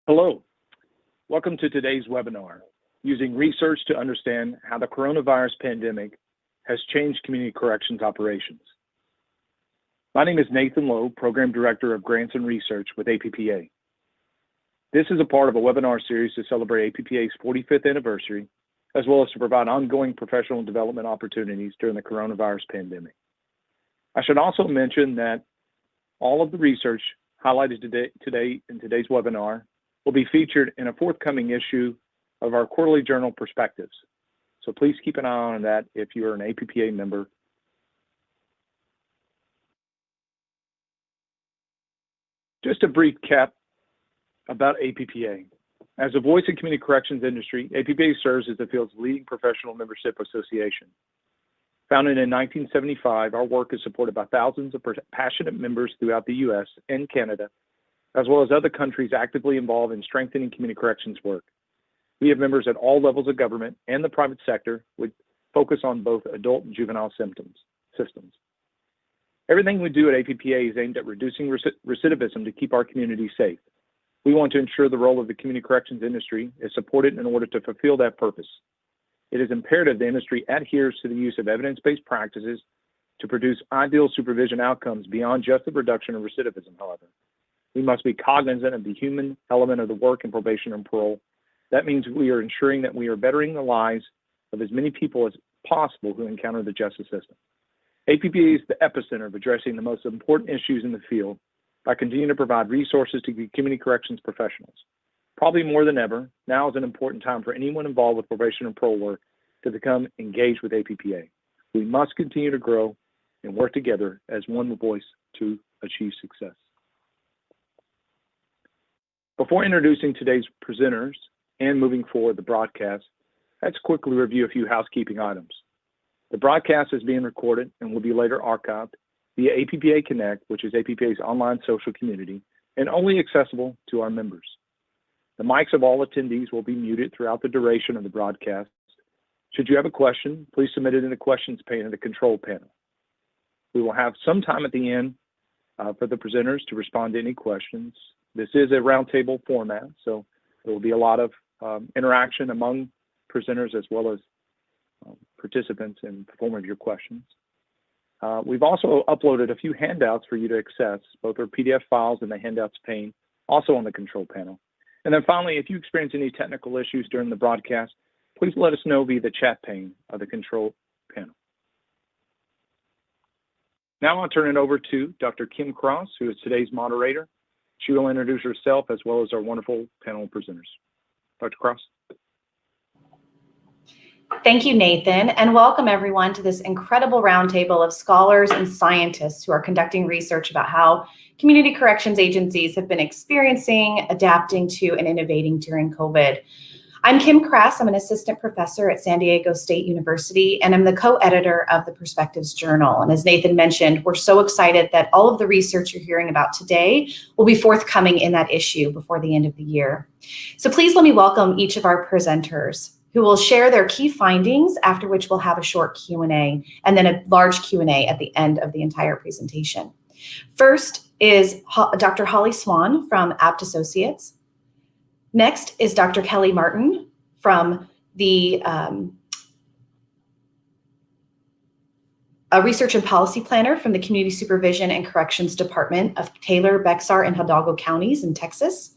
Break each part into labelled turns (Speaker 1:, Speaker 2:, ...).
Speaker 1: Hello, welcome to today's webinar, Using Research to Understand How the Coronavirus Pandemic Has Changed Community Corrections Operations. My name is Nathan Lowe, Program Director of Grants and Research with APPA. This is a part of a webinar series to celebrate APPA's 45th anniversary, as well as to provide ongoing professional development opportunities during the coronavirus pandemic. I should also mention that all of the research highlighted today in today's webinar will be featured in a forthcoming issue of our quarterly journal Perspectives. So please keep an eye on that if you're an APPA member. Just a brief cap about APPA. As a voice in community corrections industry, APPA serves as the field's leading professional membership association. Founded in 1975, our work is supported by thousands of passionate members throughout the U.S. and Canada, as well as other countries actively involved in strengthening community corrections work. We have members at all levels of government and the private sector with focus on both adult and juvenile systems. Everything we do at APPA is aimed at reducing recidivism to keep our community safe. We want to ensure the role of the community corrections industry is supported in order to fulfill that purpose. It is imperative the industry adheres to the use of evidence-based practices to produce ideal supervision outcomes beyond just the reduction of recidivism, however. We must be cognizant of the human element of the work in probation and parole. That means we are ensuring that we are bettering the lives of as many people as possible who encounter the justice system. APPA is the epicenter of addressing the most important issues in the field by continuing to provide resources to community corrections professionals. Probably more than ever, now is an important time for anyone involved with probation and parole work to become engaged with APPA. We must continue to grow and work together as one voice to achieve success. Before introducing today's presenters and moving forward the broadcast, let's quickly review a few housekeeping items. The broadcast is being recorded and will be later archived via APPA Connect, which is APPA's online social community, and only accessible to our members. The mics of all attendees will be muted throughout the duration of the broadcast. Should you have a question, please submit it in the questions pane of the control panel. We will have some time at the end for the presenters to respond to any questions. This is a roundtable format, so there will be a lot of interaction among presenters as well as participants in the form of your questions. We've also uploaded a few handouts for you to access. Both are PDF files in the handouts pane, also on the control panel. And then finally, if you experience any technical issues during the broadcast, please let us know via the chat pane of the control panel. Now I'll turn it over to Dr. Kim Cross, who is today's moderator. She will introduce herself as well as our wonderful panel presenters. Dr. Cross.
Speaker 2: Thank you, Nathan, and welcome everyone to this incredible roundtable of scholars and scientists who are conducting research about how community corrections agencies have been experiencing, adapting to, and innovating during COVID. I'm Kim Cross. I'm an assistant professor at San Diego State University, and I'm the co-editor of the Perspectives Journal. And as Nathan mentioned, we're so excited that all of the research you're hearing about today will be forthcoming in that issue before the end of the year. So please let me welcome each of our presenters who will share their key findings, after which we'll have a short Q&A and then a large Q&A at the end of the entire presentation. First is Dr. Holly Swan from APPA Associates. Next is Dr. Kelly Martin from the a research and policy planner from the Community Supervision and Corrections Department of Taylor, Bexar, and Hidalgo counties in Texas.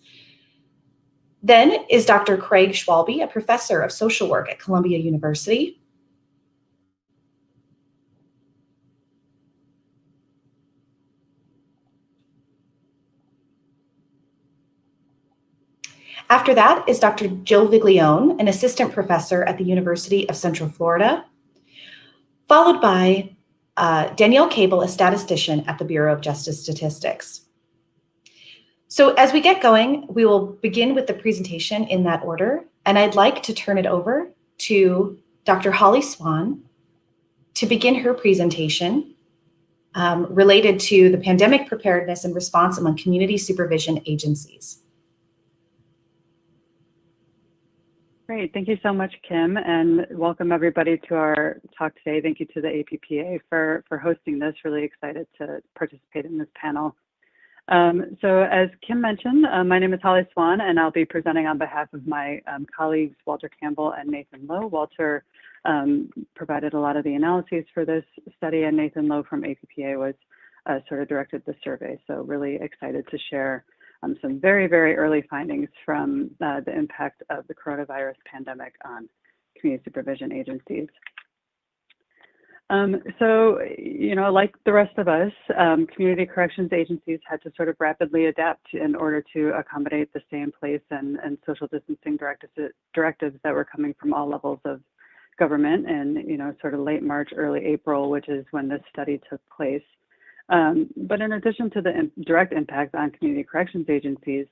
Speaker 2: Then is Dr. Craig Schwalbe, a professor of social work at Columbia University. After that is Dr. Jill Viglione, an assistant professor at the University of Central Florida, followed by Danielle Cable, a statistician at the Bureau of Justice Statistics. So as we get going, we will begin with the presentation in that order, and I'd like to turn it over to Dr. Holly Swan to begin her presentation related to the pandemic preparedness and response among community supervision agencies.
Speaker 3: Great, thank you so much, Kim, and welcome everybody to our talk today. Thank you to the APPA for hosting this. Really excited to participate in this panel. So as Kim mentioned, my name is Holly Swan, and I'll be presenting on behalf of my colleagues, Walter Campbell and Nathan Lowe. Walter provided a lot of the analyses for this study, and Nathan Lowe from APPA was sort of directed the survey. So really excited to share some very, very early findings from the impact of the coronavirus pandemic on community supervision agencies. So, like the rest of us, community corrections agencies had to sort of rapidly adapt in order to accommodate the stay-in-place and social distancing directives that were coming from all levels of government and, sort of late March, early April, which is when this study took place. But in addition to the direct impact on community corrections agencies,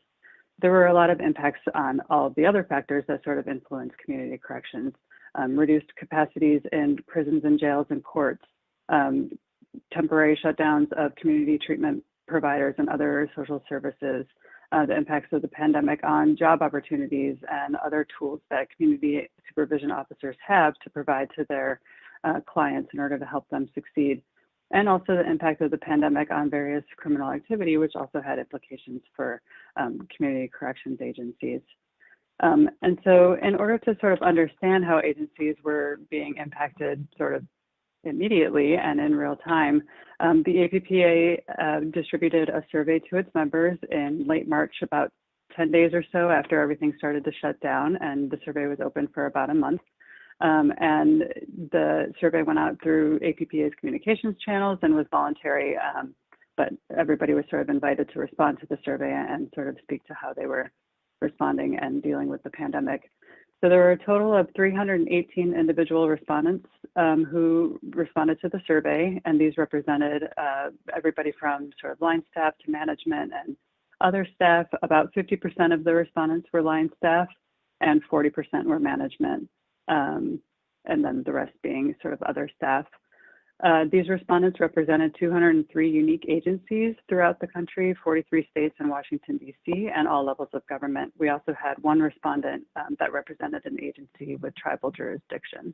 Speaker 3: there were a lot of impacts on all of the other factors that sort of influence community corrections. Reduced capacities in prisons and jails and courts, temporary shutdowns of community treatment providers and other social services, the impacts of the pandemic on job opportunities and other tools that community supervision officers have to provide to their clients in order to help them succeed. And also the impact of the pandemic on various criminal activity, which also had implications for community corrections agencies. And so in order to sort of understand how agencies were being impacted sort of immediately and in real time, the APPA distributed a survey to its members in late March, about 10 days or so after everything started to shut down, and the survey was open for about a month. And the survey went out through APPA's communications channels and was voluntary, but everybody was sort of invited to respond to the survey and sort of speak to how they were responding and dealing with the pandemic. So there were a total of 318 individual respondents who responded to the survey, and these represented everybody from sort of line staff to management and other staff. About 50% of the respondents were line staff and 40% were management, and then the rest being sort of other staff. These respondents represented 203 unique agencies throughout the country, 43 states and Washington, D.C., and all levels of government. We also had one respondent that represented an agency with tribal jurisdiction.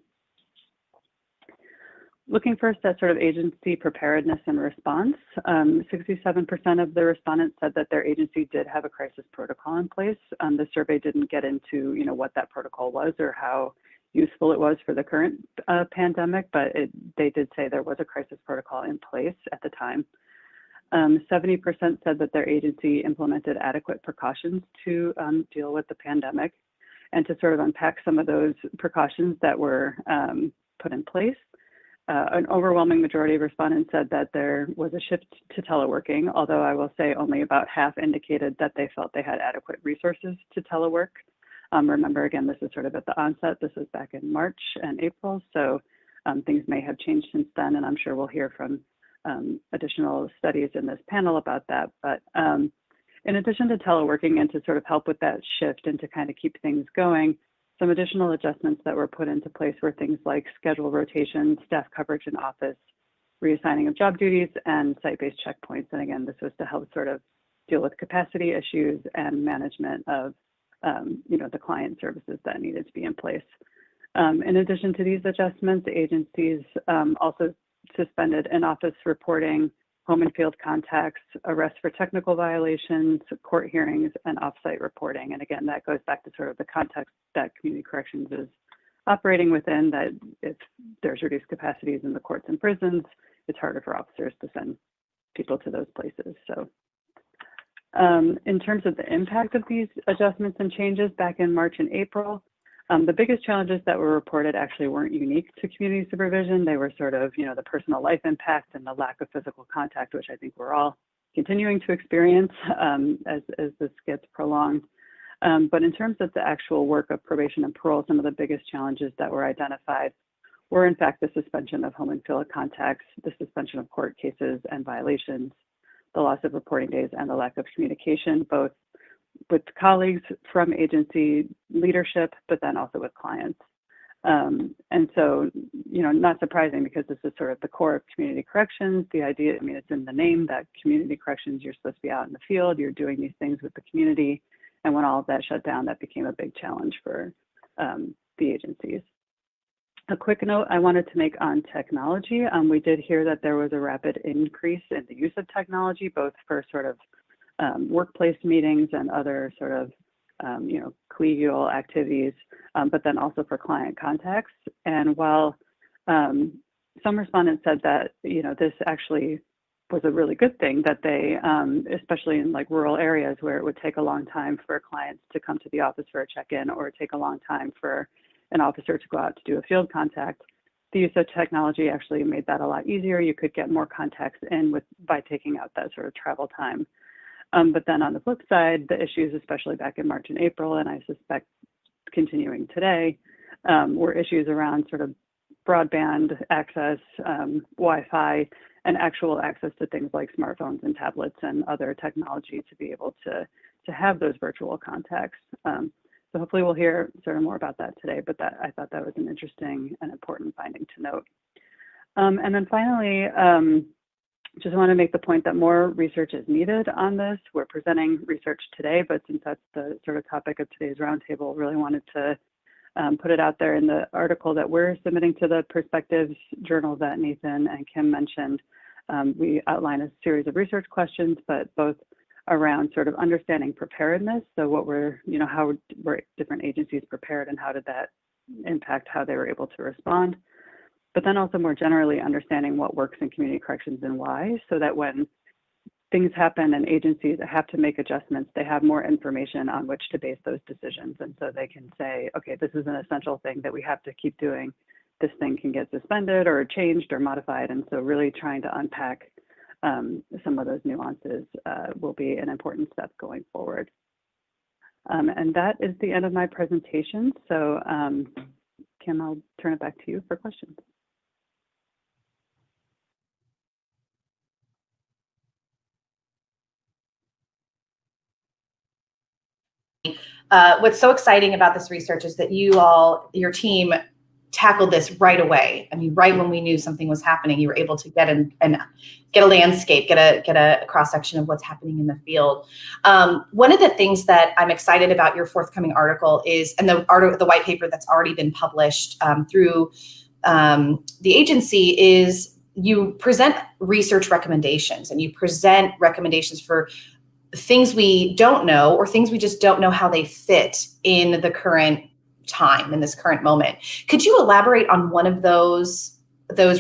Speaker 3: Looking first at sort of agency preparedness and response, 67% of the respondents said that their agency did have a crisis protocol in place. The survey didn't get into, what that protocol was or how useful it was for the current pandemic, but they did say there was a crisis protocol in place at the time. 70% said that their agency implemented adequate precautions to deal with the pandemic. And to sort of unpack some of those precautions that were put in place, an overwhelming majority of respondents said that there was a shift to teleworking, although I will say only about half indicated that they felt they had adequate resources to telework. Remember, again, this is sort of at the onset. This was back in March and April, so things may have changed since then, and I'm sure we'll hear from additional studies in this panel about that. But in addition to teleworking and to sort of help with that shift and to kind of keep things going, some additional adjustments that were put into place were things like schedule rotation, staff coverage in office, reassigning of job duties, and site-based checkpoints. And again, this was to help sort of deal with capacity issues and management of the client services that needed to be in place. In addition to these adjustments, agencies also suspended in-office reporting, home and field contacts, arrests for technical violations, court hearings, and off-site reporting. And again, that goes back to sort of the context that community corrections is operating within, that if there's reduced capacities in the courts and prisons, it's harder for officers to send people to those places. So in terms of the impact of these adjustments and changes back in March and April, the biggest challenges that were reported actually weren't unique to community supervision. They were sort of, the personal life impact and the lack of physical contact, which I think we're all continuing to experience as this gets prolonged. But in terms of the actual work of probation and parole, some of the biggest challenges that were identified were in fact the suspension of home and field contacts, the suspension of court cases and violations, the loss of reporting days, and the lack of communication, both with colleagues from agency leadership, but then also with clients. And so, not surprising, because this is sort of the core of community corrections. The idea, it's in the name that community corrections, you're supposed to be out in the field, you're doing these things with the community. And when all of that shut down, that became a big challenge for the agencies. A quick note I wanted to make on technology. We did hear that there was a rapid increase in the use of technology, both for sort of workplace meetings and other sort of, collegial activities, but then also for client contacts. And while some respondents said that, this actually was a really good thing, that they, especially in like rural areas where it would take a long time for clients to come to the office for a check-in, or take a long time for an officer to go out to do a field contact, the use of technology actually made that a lot easier. You could get more contacts in by taking out that sort of travel time. But then on the flip side, the issues, especially back in March and April, and I suspect continuing today, were issues around sort of broadband access, Wi-Fi, and actual access to things like smartphones and tablets and other technology to be able to have those virtual contacts. So hopefully we'll hear sort of more about that today, but I thought that was an interesting and important finding to note. And then finally, just want to make the point that more research is needed on this. We're presenting research today, but since that's the sort of topic of today's roundtable, really wanted to put it out there in the article that we're submitting to the Perspectives journal that Nathan and Kim mentioned. We outline a series of research questions, but both around sort of understanding preparedness. So how were different agencies prepared, and how did that impact how they were able to respond? But then also more generally understanding what works in community corrections and why, so that when things happen and agencies have to make adjustments, they have more information on which to base those decisions. And so they can say, okay, this is an essential thing that we have to keep doing. This thing can get suspended or changed or modified. And so really trying to unpack some of those nuances will be an important step going forward. And that is the end of my presentation. So Kim, I'll turn it back to you for questions.
Speaker 2: What's so exciting about this research is that your team tackled this right away. I mean, right when we knew something was happening, you were able to get a landscape, get a cross section of what's happening in the field. One of the things that I'm excited about your forthcoming article is, and the white paper that's already been published through the agency, is you present research recommendations, and you present recommendations for things we don't know, or things we just don't know how they fit in the current time, in this current moment. Could you elaborate on one of those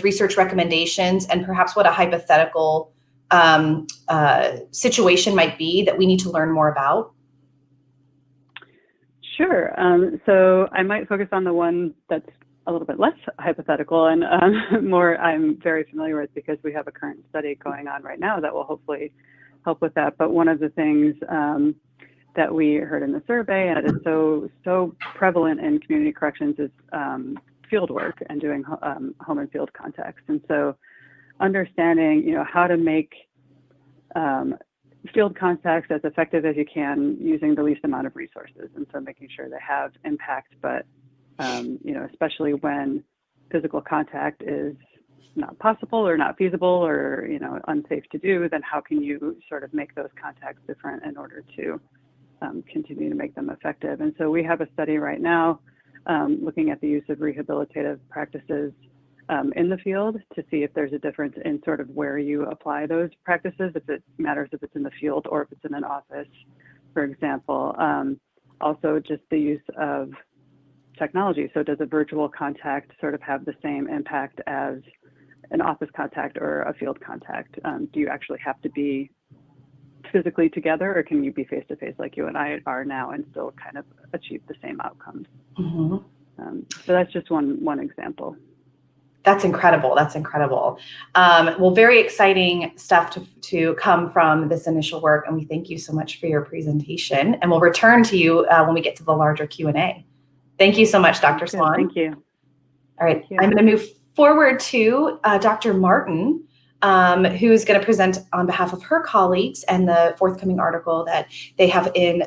Speaker 2: research recommendations, and perhaps what a hypothetical situation might be that we need to learn more about?
Speaker 3: Sure. So I might focus on the one that's a little bit less hypothetical and more I'm very familiar with, because we have a current study going on right now that will hopefully help with that. But one of the things that we heard in the survey, and it is so prevalent in community corrections, is field work and doing home and field contacts. And so understanding, how to make field contacts as effective as you can using the least amount of resources. And so making sure they have impact, but especially when physical contact is not possible or not feasible or unsafe to do, then how can you sort of make those contacts different in order to continue to make them effective? And so we have a study right now looking at the use of rehabilitative practices in the field to see if there's a difference in sort of where you apply those practices, if it matters if it's in the field or if it's in an office, for example. Also just the use of technology. So does a virtual contact sort of have the same impact as an office contact or a field contact? Do you actually have to be physically together, or can you be face-to-face like you and I are now and still kind of achieve the same outcomes? Mm-hmm. So that's just one example.
Speaker 2: That's incredible. That's incredible. Well, very exciting stuff to come from this initial work, and we thank you so much for your presentation. And we'll return to you when we get to the larger Q&A. Thank you so much, Dr. Swan.
Speaker 3: Thank you.
Speaker 2: All right, I'm going to move forward to Dr. Martin, who is going to present on behalf of her colleagues and the forthcoming article that they have in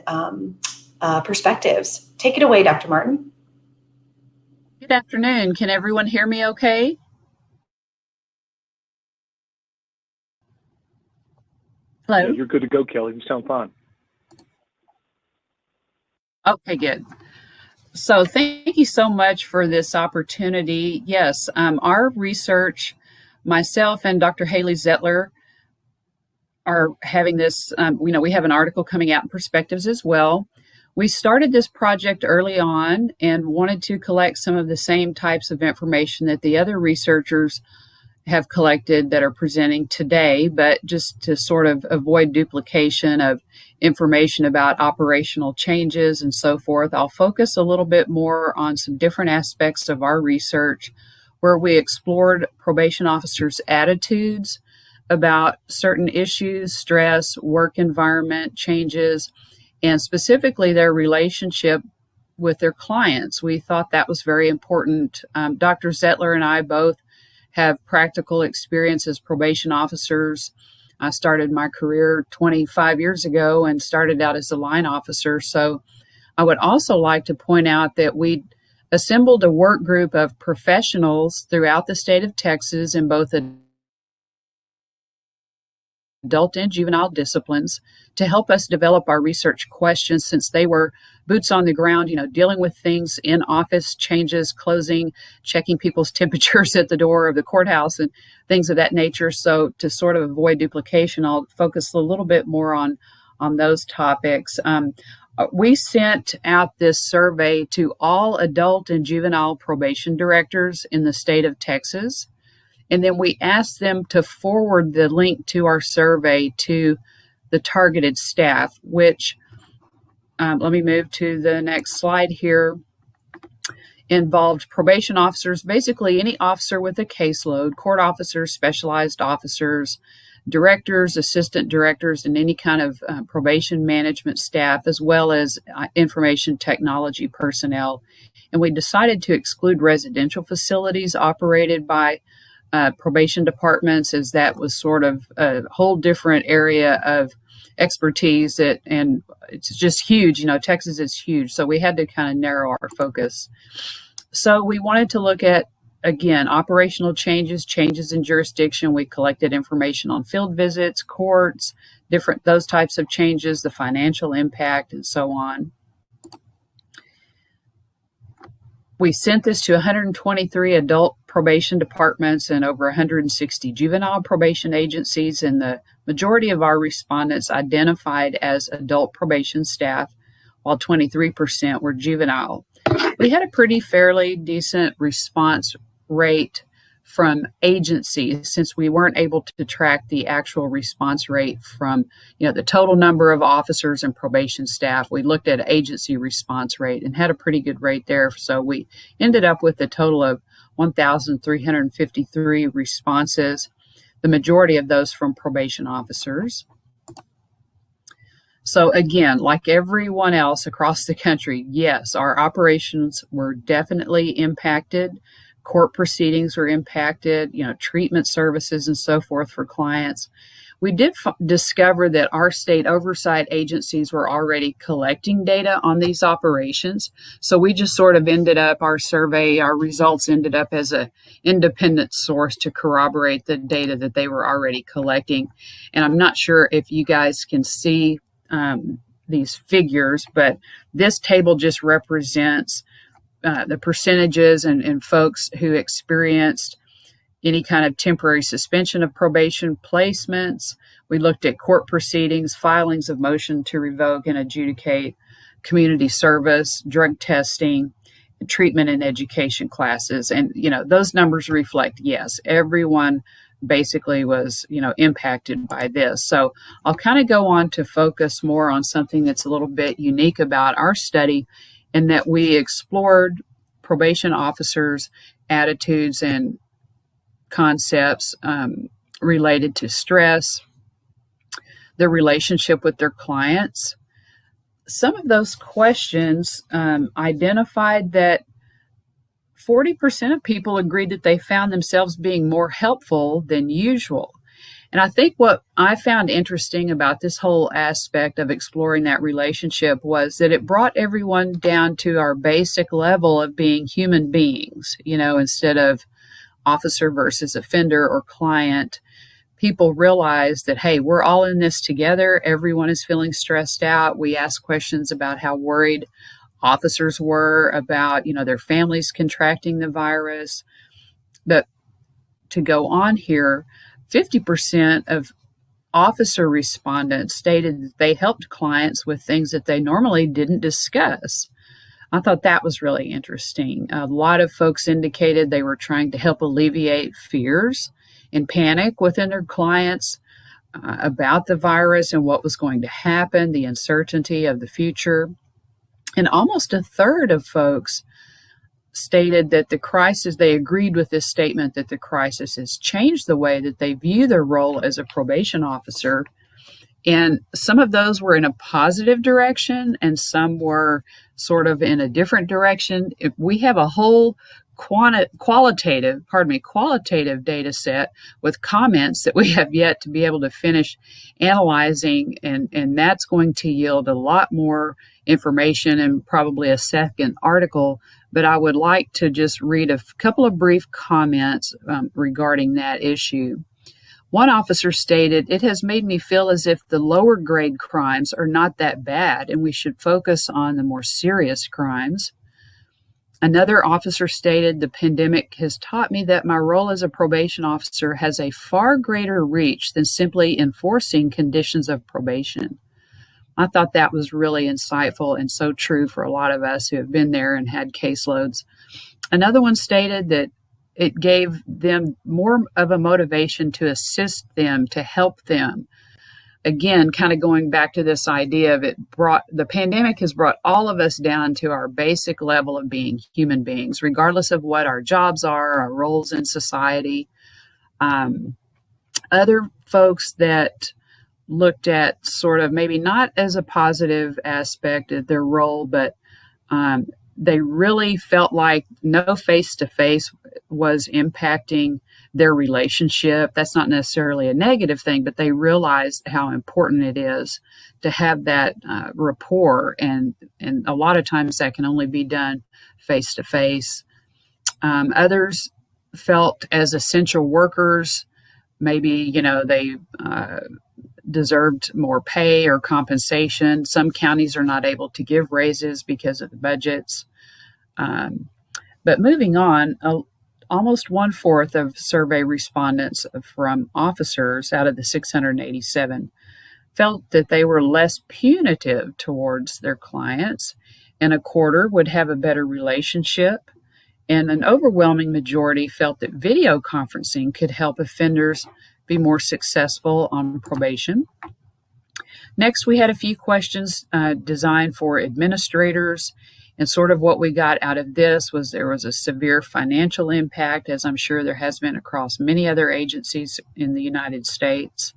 Speaker 2: Perspectives. Take it away, Dr. Martin.
Speaker 4: Good afternoon. Can everyone hear me okay? Hello?
Speaker 1: Yeah, you're good to go, Kelly. You sound fine.
Speaker 4: Okay, good. So thank you so much for this opportunity. Yes, our research, myself and Dr. Haley Zettler, are having this, we have an article coming out in Perspectives as well. We started this project early on and wanted to collect some of the same types of information that the other researchers have collected that are presenting today, but just to sort of avoid duplication of information about operational changes and so forth, I'll focus a little bit more on some different aspects of our research where we explored probation officers' attitudes about certain issues, stress, work environment changes, and specifically their relationship with their clients. We thought that was very important. Dr. Zettler and I both have practical experience as probation officers. I started my career 25 years ago and started out as a line officer. So I would also like to point out that we assembled a work group of professionals throughout the state of Texas in both adult and juvenile disciplines to help us develop our research questions, since they were boots on the ground, dealing with things in office, changes, closing, checking people's temperatures at the door of the courthouse and things of that nature. So to sort of avoid duplication, I'll focus a little bit more on those topics. We sent out this survey to all adult and juvenile probation directors in the state of Texas. And then we asked them to forward the link to our survey to the targeted staff, which, let me move to the next slide here, involved probation officers, basically any officer with a caseload, court officers, specialized officers, directors, assistant directors, and any kind of probation management staff, as well as information technology personnel. And we decided to exclude residential facilities operated by probation departments, as that was sort of a whole different area of expertise and it's just huge. Texas is huge. So we had to kind of narrow our focus. So we wanted to look at, again, operational changes in jurisdiction. We collected information on field visits, courts, those types of changes, the financial impact, and so on. We sent this to 123 adult probation departments and over 160 juvenile probation agencies, and the majority of our respondents identified as adult probation staff, while 23% were juvenile. We had a pretty fairly decent response rate from agencies, since we weren't able to track the actual response rate from the total number of officers and probation staff. We looked at agency response rate and had a pretty good rate there. So we ended up with a total of 1,353 responses, the majority of those from probation officers. So again, like everyone else across the country, yes, our operations were definitely impacted. Court proceedings were impacted, treatment services and so forth for clients. We did discover that our state oversight agencies were already collecting data on these operations. So we just sort of ended up, our survey, our results ended up as an independent source to corroborate the data that they were already collecting. And I'm not sure if you guys can see these figures, but this table just represents the percentages and folks who experienced any kind of temporary suspension of probation, placements. We looked at court proceedings, filings of motion to revoke and adjudicate, community service, drug testing, treatment and education classes. And, those numbers reflect, yes, everyone basically was, impacted by this. So I'll kind of go on to focus more on something that's a little bit unique about our study, in that we explored probation officers' attitudes and concepts related to stress, their relationship with their clients. Some of those questions identified that 40% of people agreed that they found themselves being more helpful than usual. And I think what I found interesting about this whole aspect of exploring that relationship was that it brought everyone down to our basic level of being human beings, instead of officer versus offender or client. People realized that, hey, we're all in this together. Everyone is feeling stressed out. We asked questions about how worried officers were about, their families contracting the virus. But to go on here, 50% of officer respondents stated that they helped clients with things that they normally didn't discuss. I thought that was really interesting. A lot of folks indicated they were trying to help alleviate fears and panic within their clients about the virus and what was going to happen, the uncertainty of the future. And almost a third of folks stated that the crisis, they agreed with this statement that the crisis has changed the way that they view their role as a probation officer. And some of those were in a positive direction and some were sort of in a different direction. If we have a whole qualitative data set with comments that we have yet to be able to finish analyzing, and that's going to yield a lot more information and probably a second article. But I would like to just read a couple of brief comments regarding that issue. One officer stated, "It has made me feel as if the lower grade crimes are not that bad and we should focus on the more serious crimes." Another officer stated, "The pandemic has taught me that my role as a probation officer has a far greater reach than simply enforcing conditions of probation." I thought that was really insightful and so true for a lot of us who have been there and had caseloads. Another one stated that it gave them more of a motivation to assist them, to help them. Again, kind of going back to this idea of the pandemic has brought all of us down to our basic level of being human beings, regardless of what our jobs are, our roles in society. Other folks that looked at sort of maybe not as a positive aspect of their role, but they really felt like no face-to-face was impacting their relationship. That's not necessarily a negative thing, but they realized how important it is to have that rapport, and a lot of times that can only be done face-to-face. Others felt as essential workers, maybe, they deserved more pay or compensation. Some counties are not able to give raises because of the budgets. But moving on, almost 1/4 of survey respondents from officers out of the 687 felt that they were less punitive towards their clients, and 1/4 would have a better relationship. And an overwhelming majority felt that video conferencing could help offenders be more successful on probation. Next, we had a few questions designed for administrators, and sort of what we got out of this was there was a severe financial impact, as I'm sure there has been across many other agencies in the United States.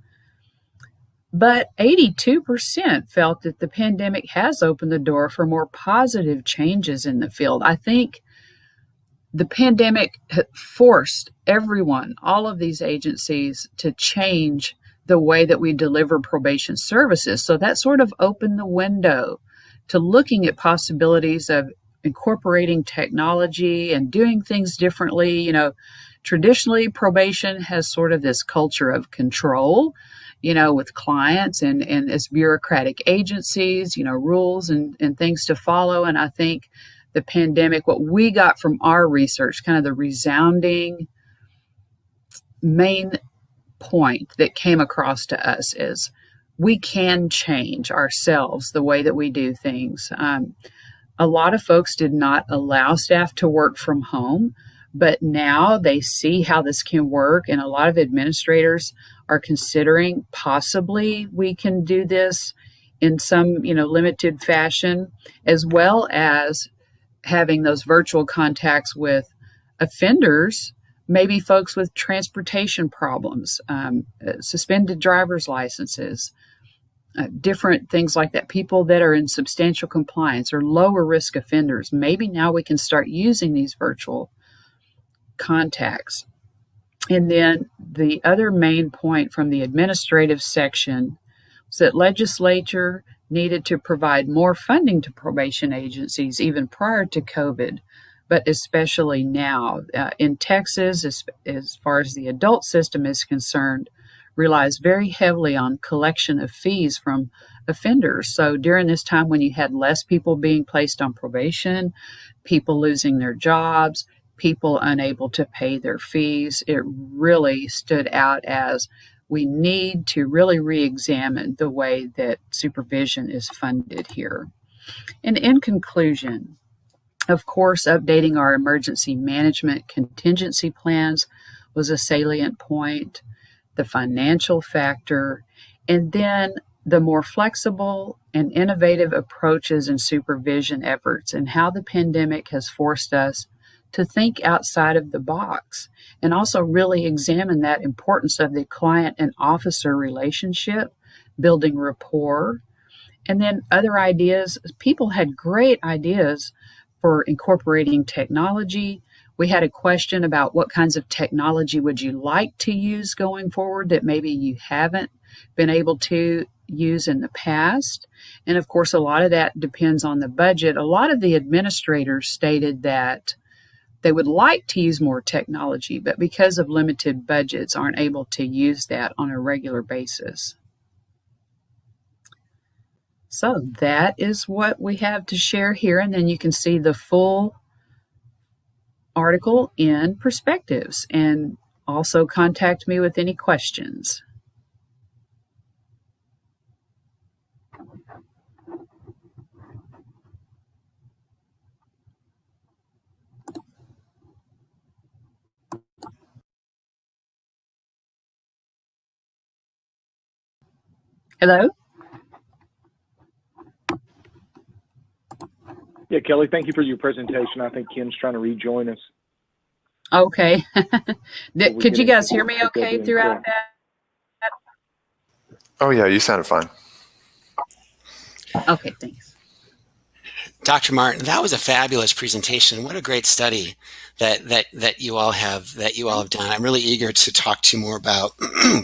Speaker 4: But 82% felt that the pandemic has opened the door for more positive changes in the field. I think the pandemic forced everyone, all of these agencies, to change the way that we deliver probation services. So that sort of opened the window to looking at possibilities of incorporating technology and doing things differently. Traditionally, probation has sort of this culture of control, with clients and as bureaucratic agencies, rules and things to follow. And I think the pandemic, what we got from our research, kind of the resounding main point that came across to us is we can change ourselves, the way that we do things. A lot of folks did not allow staff to work from home, but now they see how this can work, and a lot of administrators are considering possibly we can do this in some, limited fashion, as well as having those virtual contacts with offenders, maybe folks with transportation problems, suspended driver's licenses, different things like that, people that are in substantial compliance or lower risk offenders. Maybe now we can start using these virtual contacts. And then the other main point from the administrative section was that legislature needed to provide more funding to probation agencies even prior to COVID, but especially now. In Texas, as far as the adult system is concerned, relies very heavily on collection of fees from offenders. So during this time when you had less people being placed on probation, people losing their jobs, people unable to pay their fees, it really stood out as we need to really re-examine the way that supervision is funded here. And in conclusion, of course, updating our emergency management contingency plans was a salient point, the financial factor, and then the more flexible and innovative approaches and supervision efforts, and how the pandemic has forced us to think outside of the box and also really examine that importance of the client and officer relationship, building rapport, and then other ideas. People had great ideas for incorporating technology. We had a question about what kinds of technology would you like to use going forward that maybe you haven't been able to use in the past. And of course, a lot of that depends on the budget. A lot of the administrators stated that they would like to use more technology, but because of limited budgets, aren't able to use that on a regular basis. So that is what we have to share here, and then you can see the full article in Perspectives, and also contact me with any questions. Hello?
Speaker 1: Yeah, Kelly, thank you for your presentation. I think Ken's trying to rejoin us.
Speaker 4: Okay. Could you guys hear me okay throughout that?
Speaker 5: Oh, yeah, you sounded fine.
Speaker 4: Okay, thanks.
Speaker 6: Dr. Martin, that was a fabulous presentation. What a great study that you all have done. I'm really eager to talk to you more about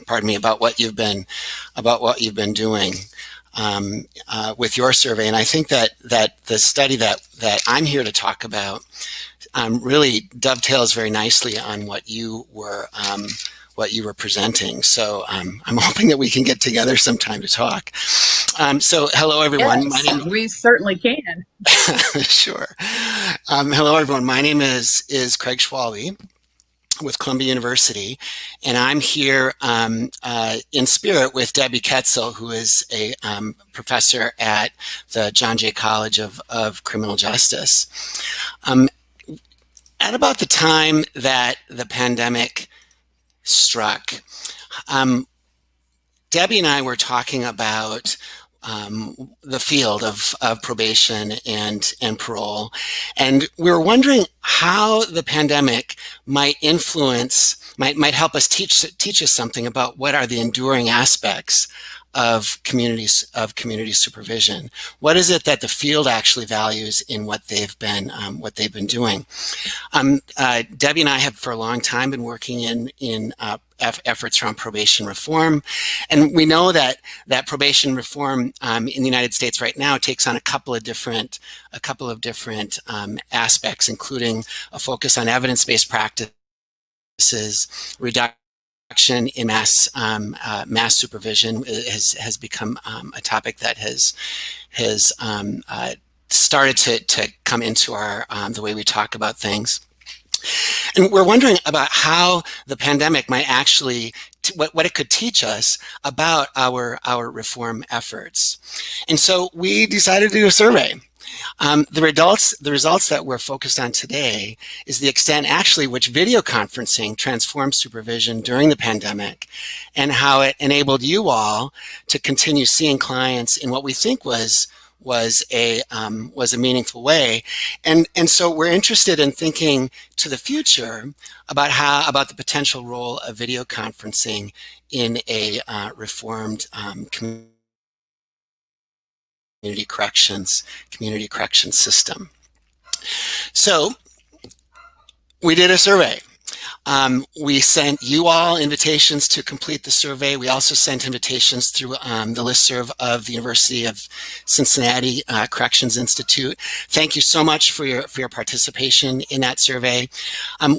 Speaker 6: pardon me, about what you've been doing with your survey. And I think that the study that I'm here to talk about really dovetails very nicely on what you were presenting. So I'm hoping that we can get together sometime to talk. So hello, everyone.
Speaker 4: Yes, we certainly can.
Speaker 6: Sure. Hello, everyone. My name is Craig Schwalbe with Columbia University, and I'm here in spirit with Debbie Ketzel, who is a professor at the John Jay College of Criminal Justice. At about the time that the pandemic struck, Debbie and I were talking about the field of probation and parole, and we were wondering how the pandemic might help us teach us something about what are the enduring aspects of community supervision. What is it that the field actually values in what they've been doing? Debbie and I have for a long time been working in efforts around probation reform, and we know that probation reform in the United States right now takes on a couple of different aspects, including a focus on evidence-based practices, reduction in mass supervision has become a topic that has started to come into our the way we talk about things. And we're wondering about how the pandemic might actually, what it could teach us about our reform efforts. And so we decided to do a survey. The results that we're focused on today is the extent actually which video conferencing transformed supervision during the pandemic, and how it enabled you all to continue seeing clients in what we think was a meaningful way. And so we're interested in thinking to the future about the potential role of video conferencing in a reformed community corrections system. So we did a survey. We sent you all invitations to complete the survey. We also sent invitations through the listserv of the University of Cincinnati Corrections Institute. Thank you so much for your participation in that survey.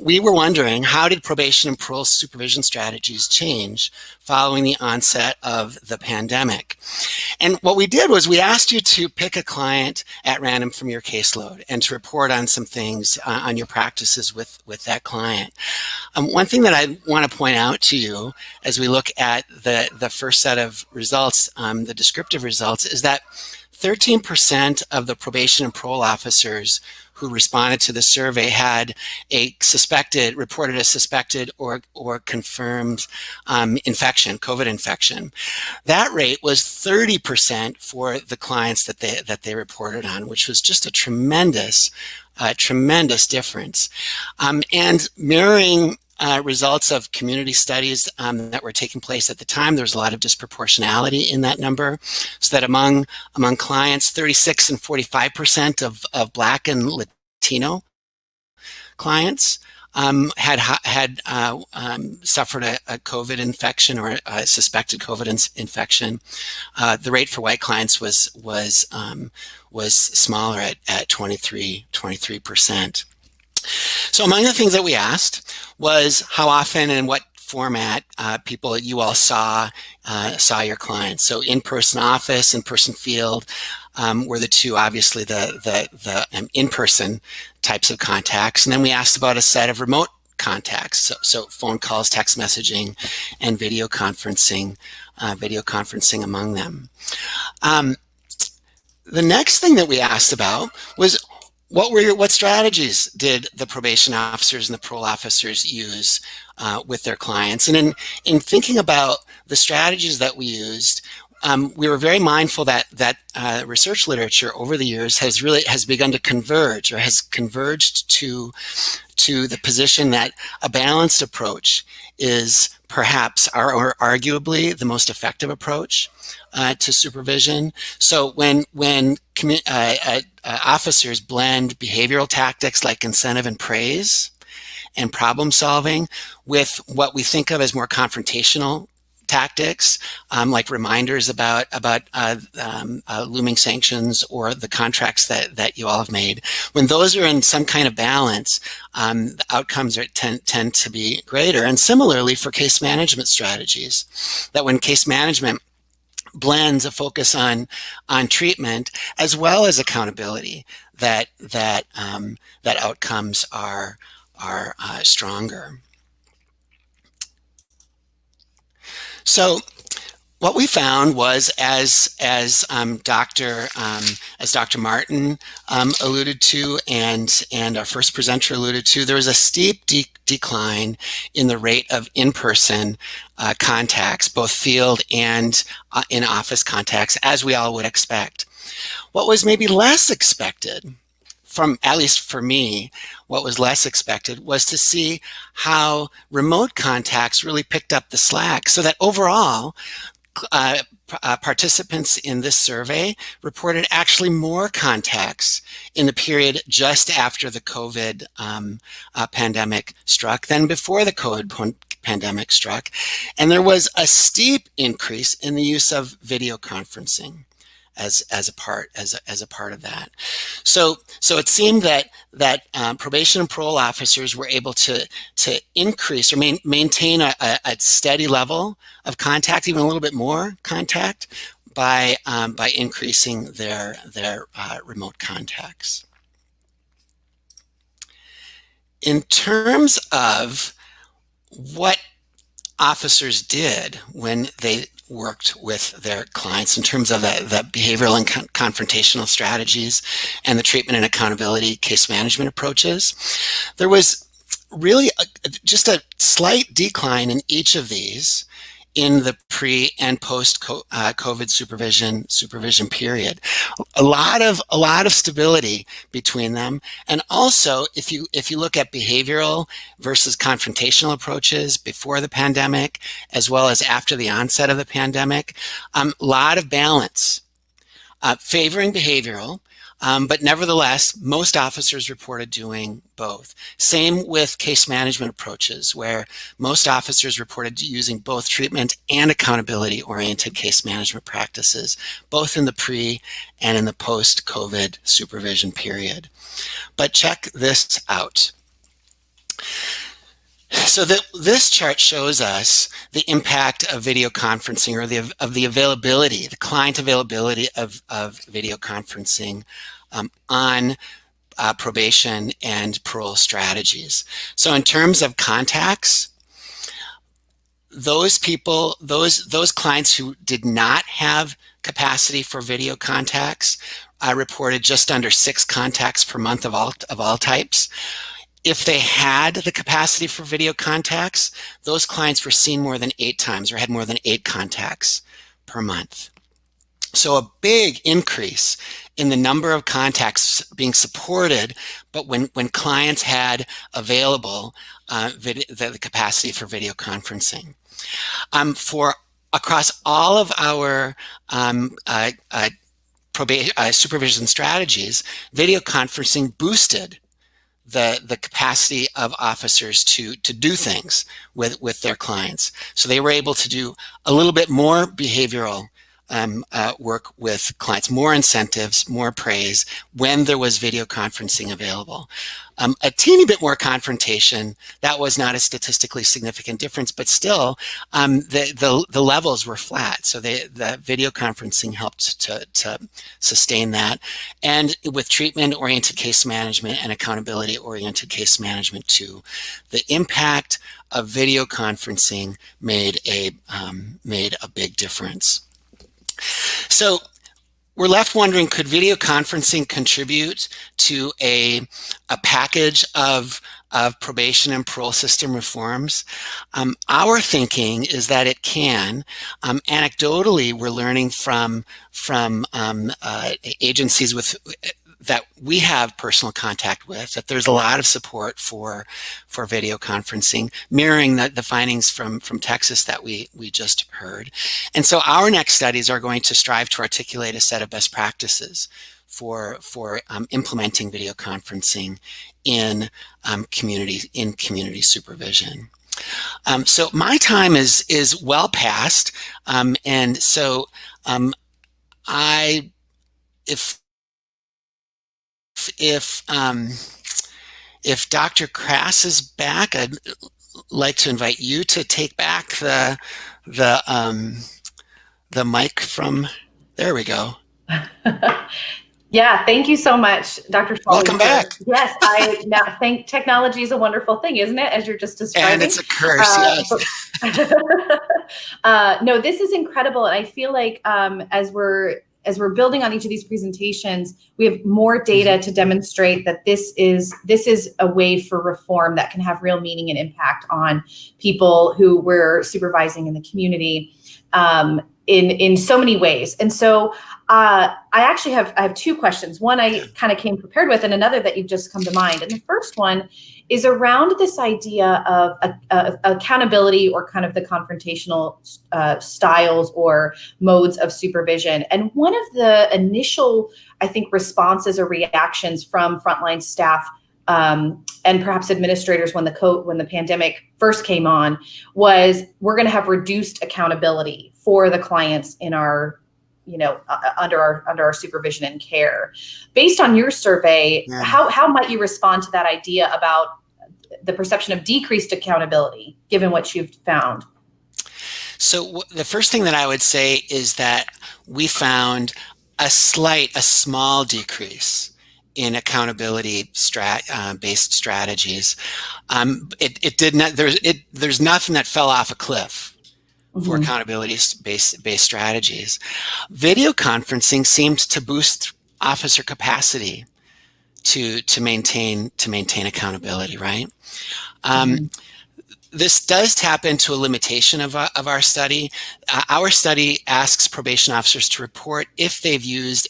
Speaker 6: We were wondering, how did probation and parole supervision strategies change following the onset of the pandemic. And what we did was we asked you to pick a client at random from your caseload and to report on some things on your practices with that client. One thing that I want to point out to you as we look at the first set of results, the descriptive results, is that 13% of the probation and parole officers who responded to the survey had reported a suspected or confirmed infection, COVID infection. That rate was 30% for the clients that they reported on, which was just a tremendous difference. And mirroring results of community studies that were taking place at the time, there was a lot of disproportionality in that number, so that among clients, 36 and 45% of Black and Latino clients had suffered a COVID infection or a suspected COVID infection. The rate for white clients was smaller at 23%. So among the things that we asked was how often and what format you all saw your clients. So in-person office, in-person field were the two, obviously the in-person types of contacts. And then we asked about a set of remote contacts, so phone calls, text messaging, and video conferencing among them. The next thing that we asked about was what strategies did the probation officers and the parole officers use with their clients? And in thinking about the strategies that we used, we were very mindful that research literature over the years has begun to converge, or has converged to the position that a balanced approach is perhaps or arguably the most effective approach to supervision. So when officers blend behavioral tactics like incentive and praise and problem solving with what we think of as more confrontational tactics, like reminders about looming sanctions or the contracts that you all have made. When those are in some kind of balance, the outcomes tend to be greater. And similarly for case management strategies, that when case management blends a focus on treatment as well as accountability, that outcomes are stronger. So what we found was, as Dr. Martin alluded to, and our first presenter alluded to, there was a steep decline in the rate of in-person contacts, both field and in-office contacts, as we all would expect. What was maybe less expected, at least for me, what was less expected was to see how remote contacts really picked up the slack, so that overall, participants in this survey reported actually more contacts in the period just after the COVID pandemic struck than before the COVID pandemic struck. And there was a steep increase in the use of video conferencing as a part of that. So it seemed that probation and parole officers were able to increase or maintain a steady level of contact, even a little bit more contact, by increasing their remote contacts. In terms of what officers did when they worked with their clients, in terms of the behavioral and confrontational strategies and the treatment and accountability case management approaches, there was really just a slight decline in each of these in the pre and post COVID supervision period. A lot of stability between them. And also, if you look at behavioral versus confrontational approaches before the pandemic, as well as after the onset of the pandemic, a lot of balance, favoring behavioral. But nevertheless, most officers reported doing both. Same with case management approaches, where most officers reported using both treatment and accountability-oriented case management practices, both in the pre and in the post-COVID supervision period. But check this out. So this chart shows us the impact of video conferencing, or the availability, the client availability of video conferencing on probation and parole strategies. So in terms of contacts, those people, those clients who did not have capacity for video contacts, reported just under 6 contacts per month of all types. If they had the capacity for video contacts, those clients were seen more than 8 times, or had more than 8 contacts per month. So a big increase in the number of contacts being supported, but when clients had available the capacity for video conferencing. For across all of our supervision strategies, video conferencing boosted the capacity of officers to do things with their clients. So they were able to do a little bit more behavioral work with clients, more incentives, more praise when there was video conferencing available. A teeny bit more confrontation, that was not a statistically significant difference, but still the levels were flat. So the video conferencing helped to sustain that. And with treatment-oriented case management and accountability-oriented case management too, the impact of video conferencing made a big difference. So we're left wondering, could video conferencing contribute to a package of probation and parole system reforms? Our thinking is that it can. Anecdotally, we're learning from agencies that we have personal contact with, that there's a lot of support for video conferencing, mirroring the findings from Texas that we just heard. And so our next studies are going to strive to articulate a set of best practices for implementing video conferencing in community supervision. So my time is well past, and so if Dr. Crass is back, I'd like to invite you to take back the mic from. There we go.
Speaker 2: Yeah, thank you so much, Dr. Schwally.
Speaker 6: Welcome back.
Speaker 2: Yes, I now think technology is a wonderful thing, isn't it? As you're just describing.
Speaker 6: And it's a curse, yes.
Speaker 2: No, this is incredible, and I feel like as we're building on each of these presentations, we have more data to demonstrate that this is a way for reform that can have real meaning and impact on people who we're supervising in the community in so many ways. And so I actually have 2 questions. One I kind of came prepared with, and another that you've just come to mind. And the first one is around this idea of accountability, or kind of the confrontational styles or modes of supervision. And one of the initial, I think, responses or reactions from frontline staff and perhaps administrators when the pandemic first came on was, we're going to have reduced accountability for the clients in our under our supervision and care. Based on your survey, how might you respond to that idea about the perception of decreased accountability, given what you've found?
Speaker 6: So the first thing that I would say is that we found a small decrease in accountability based strategies. It did not. There's nothing that fell off a cliff for accountability-based strategies. Video conferencing seems to boost officer capacity to maintain accountability, right? This does tap into a limitation of our study. Our study asks probation officers to report if they've used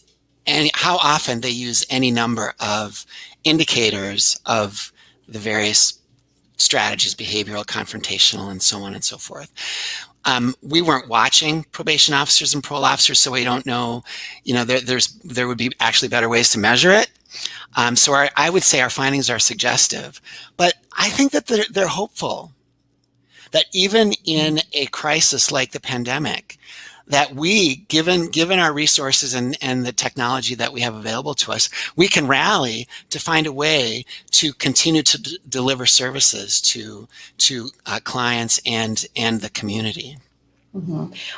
Speaker 6: how often they use any number of indicators of the various strategies, behavioral, confrontational, and so on and so forth. We weren't watching probation officers and parole officers, so we don't know, there would be actually better ways to measure it. So I would say our findings are suggestive, but I think that they're hopeful that even in a crisis like the pandemic, that we, given our resources and the technology that we have available to us, we can rally to find a way to continue to deliver services to clients and the community.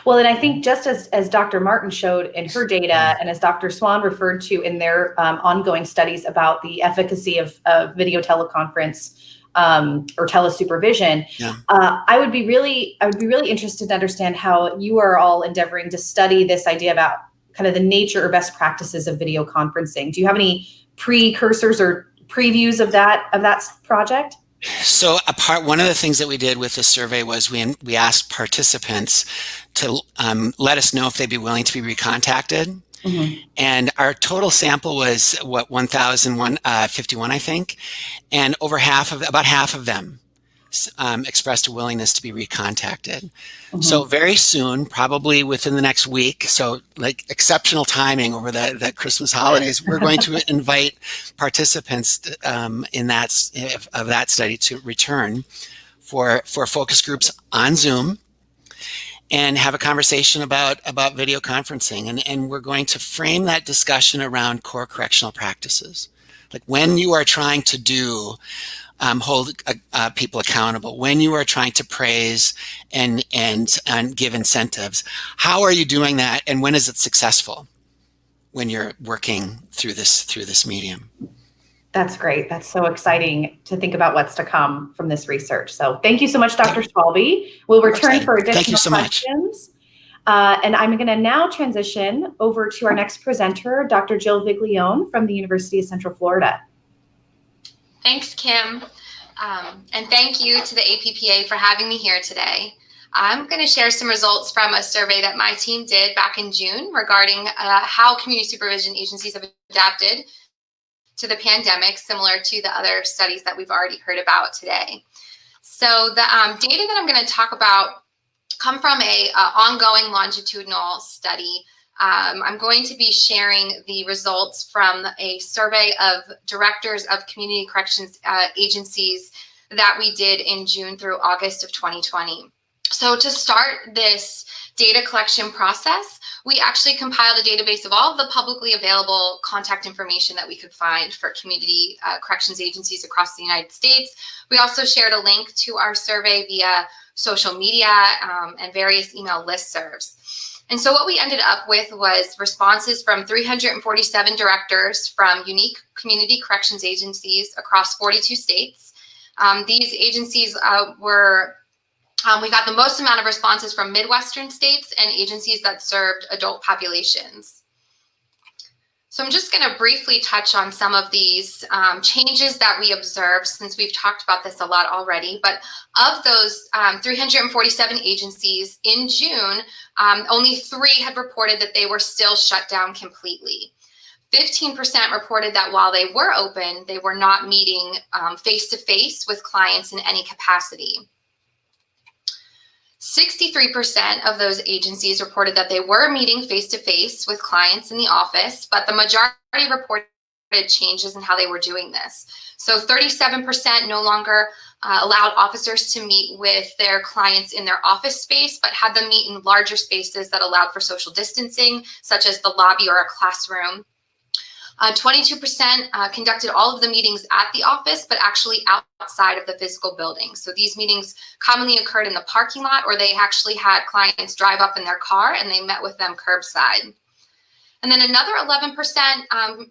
Speaker 2: Well, and I think just as Dr. Martin showed in her data, and as Dr. Swan referred to in their ongoing studies about the efficacy of video teleconference or telesupervision, I would be really interested to understand how you are all endeavoring to study this idea about kind of the nature or best practices of video conferencing. Do you have any precursors or previews of that project?
Speaker 6: So one of the things that we did with this survey was we asked participants to let us know if they'd be willing to be recontacted. And our total sample was 1,051, I think, and about half of them expressed a willingness to be recontacted. So very soon, probably within the next week, so like exceptional timing over the Christmas holidays, we're going to invite participants of that study to return for focus groups on Zoom and have a conversation about video conferencing. And we're going to frame that discussion around core correctional practices. Like when you are trying to hold people accountable, when you are trying to praise and give incentives, how are you doing that, and when is it successful when you're working through this medium?
Speaker 2: That's great. That's so exciting to think about what's to come from this research. So thank you so much, Dr. Schwalbe. We'll return for additional questions. And I'm going to now transition over to our next presenter, Dr. Jill Viglione from the University of Central Florida.
Speaker 7: Thanks, Kim. And thank you to the APPA for having me here today. I'm going to share some results from a survey that my team did back in June regarding how community supervision agencies have adapted to the pandemic, similar to the other studies that we've already heard about today. So the data that I'm going to talk about come from a ongoing longitudinal study. I'm going to be sharing the results from a survey of directors of community corrections agencies that we did in June through August of 2020. So to start this data collection process, we actually compiled a database of all of the publicly available contact information that we could find for community corrections agencies across the United States. We also shared a link to our survey via social media and various email listservs. And so what we ended up with was responses from 347 directors from unique community corrections agencies across 42 states. These agencies we got the most amount of responses from Midwestern states and agencies that served adult populations. So I'm just going to briefly touch on some of these changes that we observed, since we've talked about this a lot already. But of those 347 agencies in June, only 3 had reported that they were still shut down completely. 15% reported that while they were open, they were not meeting face-to-face with clients in any capacity. 63% of those agencies reported that they were meeting face-to-face with clients in the office, but the majority reported changes in how they were doing this. So 37% no longer allowed officers to meet with their clients in their office space, but had them meet in larger spaces that allowed for social distancing, such as the lobby or a classroom. 22% conducted all of the meetings at the office, but actually outside of the physical building. So these meetings commonly occurred in the parking lot, or they actually had clients drive up in their car and they met with them curbside. And then another 11%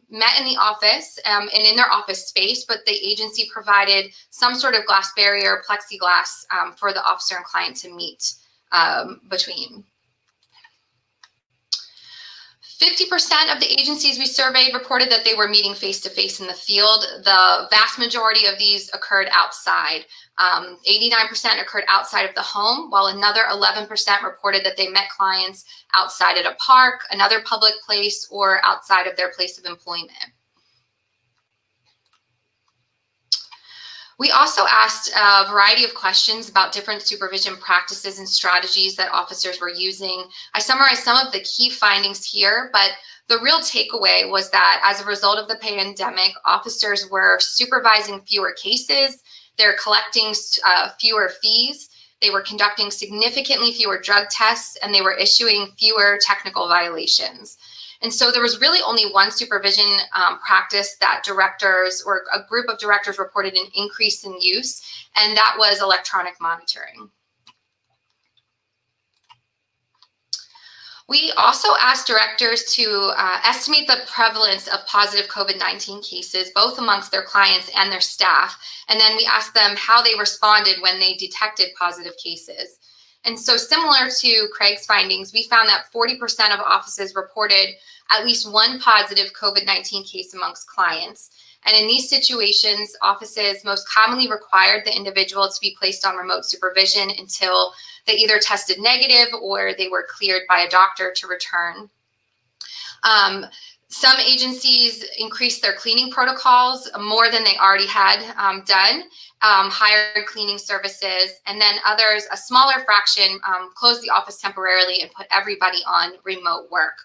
Speaker 7: met in the office and in their office space, but the agency provided some sort of glass barrier, plexiglass for the officer and client to meet between. 50% of the agencies we surveyed reported that they were meeting face-to-face in the field. The vast majority of these occurred outside. 89% occurred outside of the home, while another 11% reported that they met clients outside at a park, another public place, or outside of their place of employment. We also asked a variety of questions about different supervision practices and strategies that officers were using. I summarized some of the key findings here, but the real takeaway was that as a result of the pandemic, officers were supervising fewer cases, they're collecting fewer fees, They were conducting significantly fewer drug tests, and they were issuing fewer technical violations. And so there was really only one supervision practice that directors or a group of directors reported an increase in use, and that was electronic monitoring. We also asked directors to estimate the prevalence of positive COVID-19 cases, both amongst their clients and their staff. And then we asked them how they responded when they detected positive cases. And so similar to Craig's findings, we found that 40% of offices reported at least one positive COVID-19 case amongst clients. And in these situations, offices most commonly required the individual to be placed on remote supervision until they either tested negative or they were cleared by a doctor to return. Some agencies increased their cleaning protocols more than they already had done, hired cleaning services, and then others, a smaller fraction, closed the office temporarily and put everybody on remote work.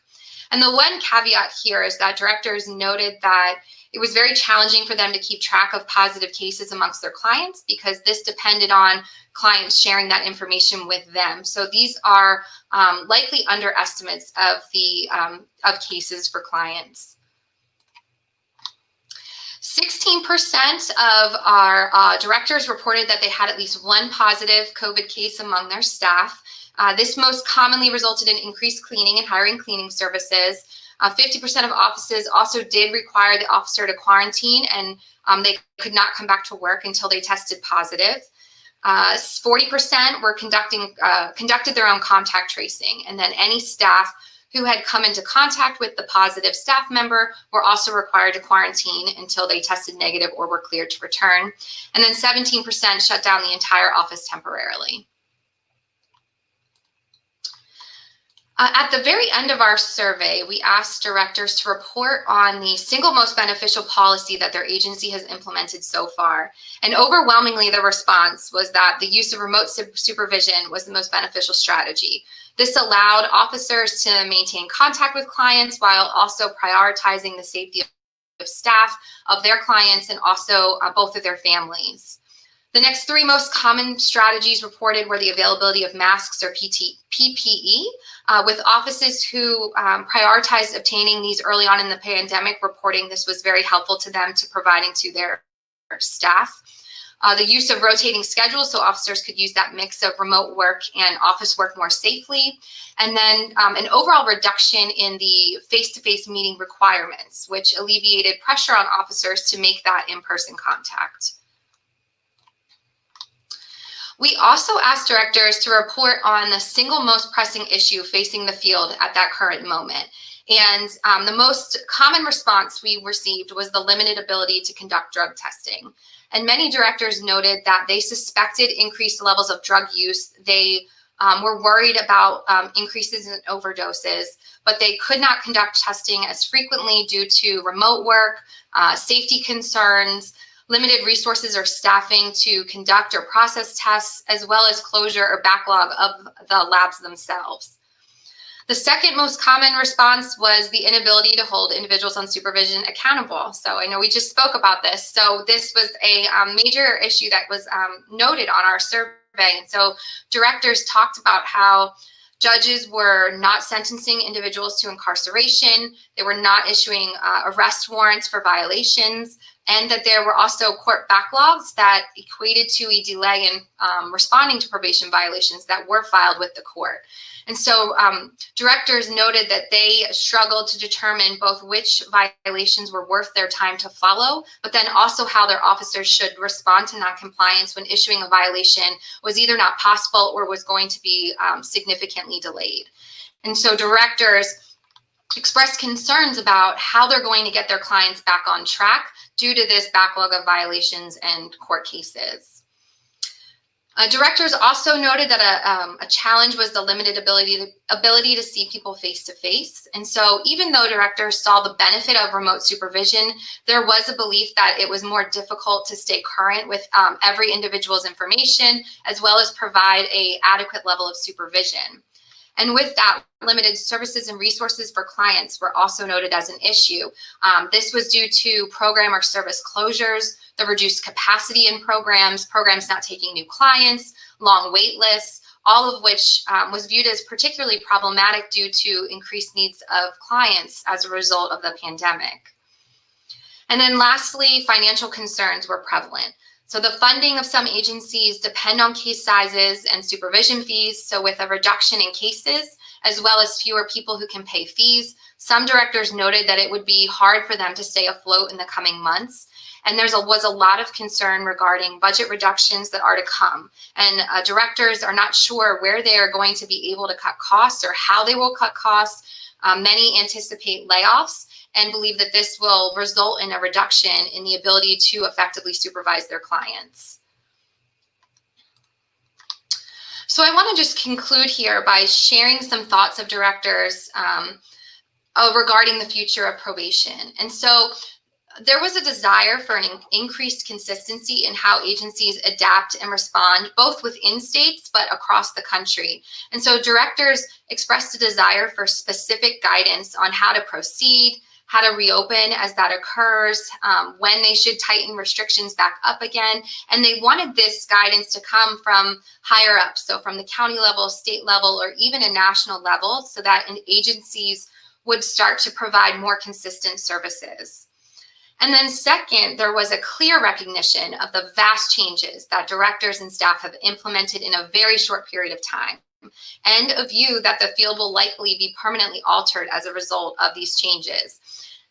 Speaker 7: And the one caveat here is that directors noted that it was very challenging for them to keep track of positive cases amongst their clients because this depended on clients sharing that information with them. So these are likely underestimates of the of cases for clients. 16% of our directors reported that they had at least one positive COVID case among their staff. This most commonly resulted in increased cleaning and hiring cleaning services. 50% of offices also did require the officer to quarantine, and they could not come back to work until they tested positive. 40% were conducted their own contact tracing, and then any staff who had come into contact with the positive staff member were also required to quarantine until they tested negative or were cleared to return. And then 17% shut down the entire office temporarily. At the very end of our survey, we asked directors to report on the single most beneficial policy that their agency has implemented so far. And overwhelmingly, the response was that the use of remote supervision was the most beneficial strategy. This allowed officers to maintain contact with clients while also prioritizing the safety of staff, of their clients, and also both of their families. The next three most common strategies reported were the availability of masks or PPE, with offices who prioritized obtaining these early on in the pandemic reporting this was very helpful to them to providing to their staff. The use of rotating schedules so officers could use that mix of remote work and office work more safely. And then an overall reduction in the face-to-face meeting requirements, which alleviated pressure on officers to make that in-person contact. We also asked directors to report on the single most pressing issue facing the field at that current moment. And the most common response we received was the limited ability to conduct drug testing. And many directors noted that they suspected increased levels of drug use. They were worried about increases in overdoses, but they could not conduct testing as frequently due to remote work, safety concerns, limited resources or staffing to conduct or process tests, as well as closure or backlog of the labs themselves. The second most common response was the inability to hold individuals on supervision accountable. So I know we just spoke about this. So this was a major issue that was noted on our survey. And so directors talked about how judges were not sentencing individuals to incarceration. They were not issuing arrest warrants for violations, and that there were also court backlogs that equated to a delay in responding to probation violations that were filed with the court. And so directors noted that they struggled to determine both which violations were worth their time to follow, but then also how their officers should respond to noncompliance when issuing a violation was either not possible or was going to be significantly delayed. And so directors expressed concerns about how they're going to get their clients back on track due to this backlog of violations and court cases. Directors also noted that a challenge was the limited ability to see people face to face. And so even though directors saw the benefit of remote supervision, there was a belief that it was more difficult to stay current with every individual's information, as well as provide an adequate level of supervision. And with that, limited services and resources for clients were also noted as an issue. This was due to program or service closures, the reduced capacity in programs not taking new clients, long wait lists, all of which was viewed as particularly problematic due to increased needs of clients as a result of the pandemic. And then lastly, financial concerns were prevalent. So the funding of some agencies depend on case sizes and supervision fees. So with a reduction in cases, as well as fewer people who can pay fees, some directors noted that it would be hard for them to stay afloat in the coming months. And was a lot of concern regarding budget reductions that are to come. And directors are not sure where they are going to be able to cut costs or how they will cut costs. Many anticipate layoffs and believe that this will result in a reduction in the ability to effectively supervise their clients. So I want to just conclude here by sharing some thoughts of directors regarding the future of probation. And so there was a desire for an increased consistency in how agencies adapt and respond, both within states, but across the country. And so directors expressed a desire for specific guidance on how to proceed, how to reopen as that occurs, when they should tighten restrictions back up again. And they wanted this guidance to come from higher up, so from the county level, state level, or even a national level, so that agencies would start to provide more consistent services. And then second, there was a clear recognition of the vast changes that directors and staff have implemented in a very short period of time, and a view that the field will likely be permanently altered as a result of these changes.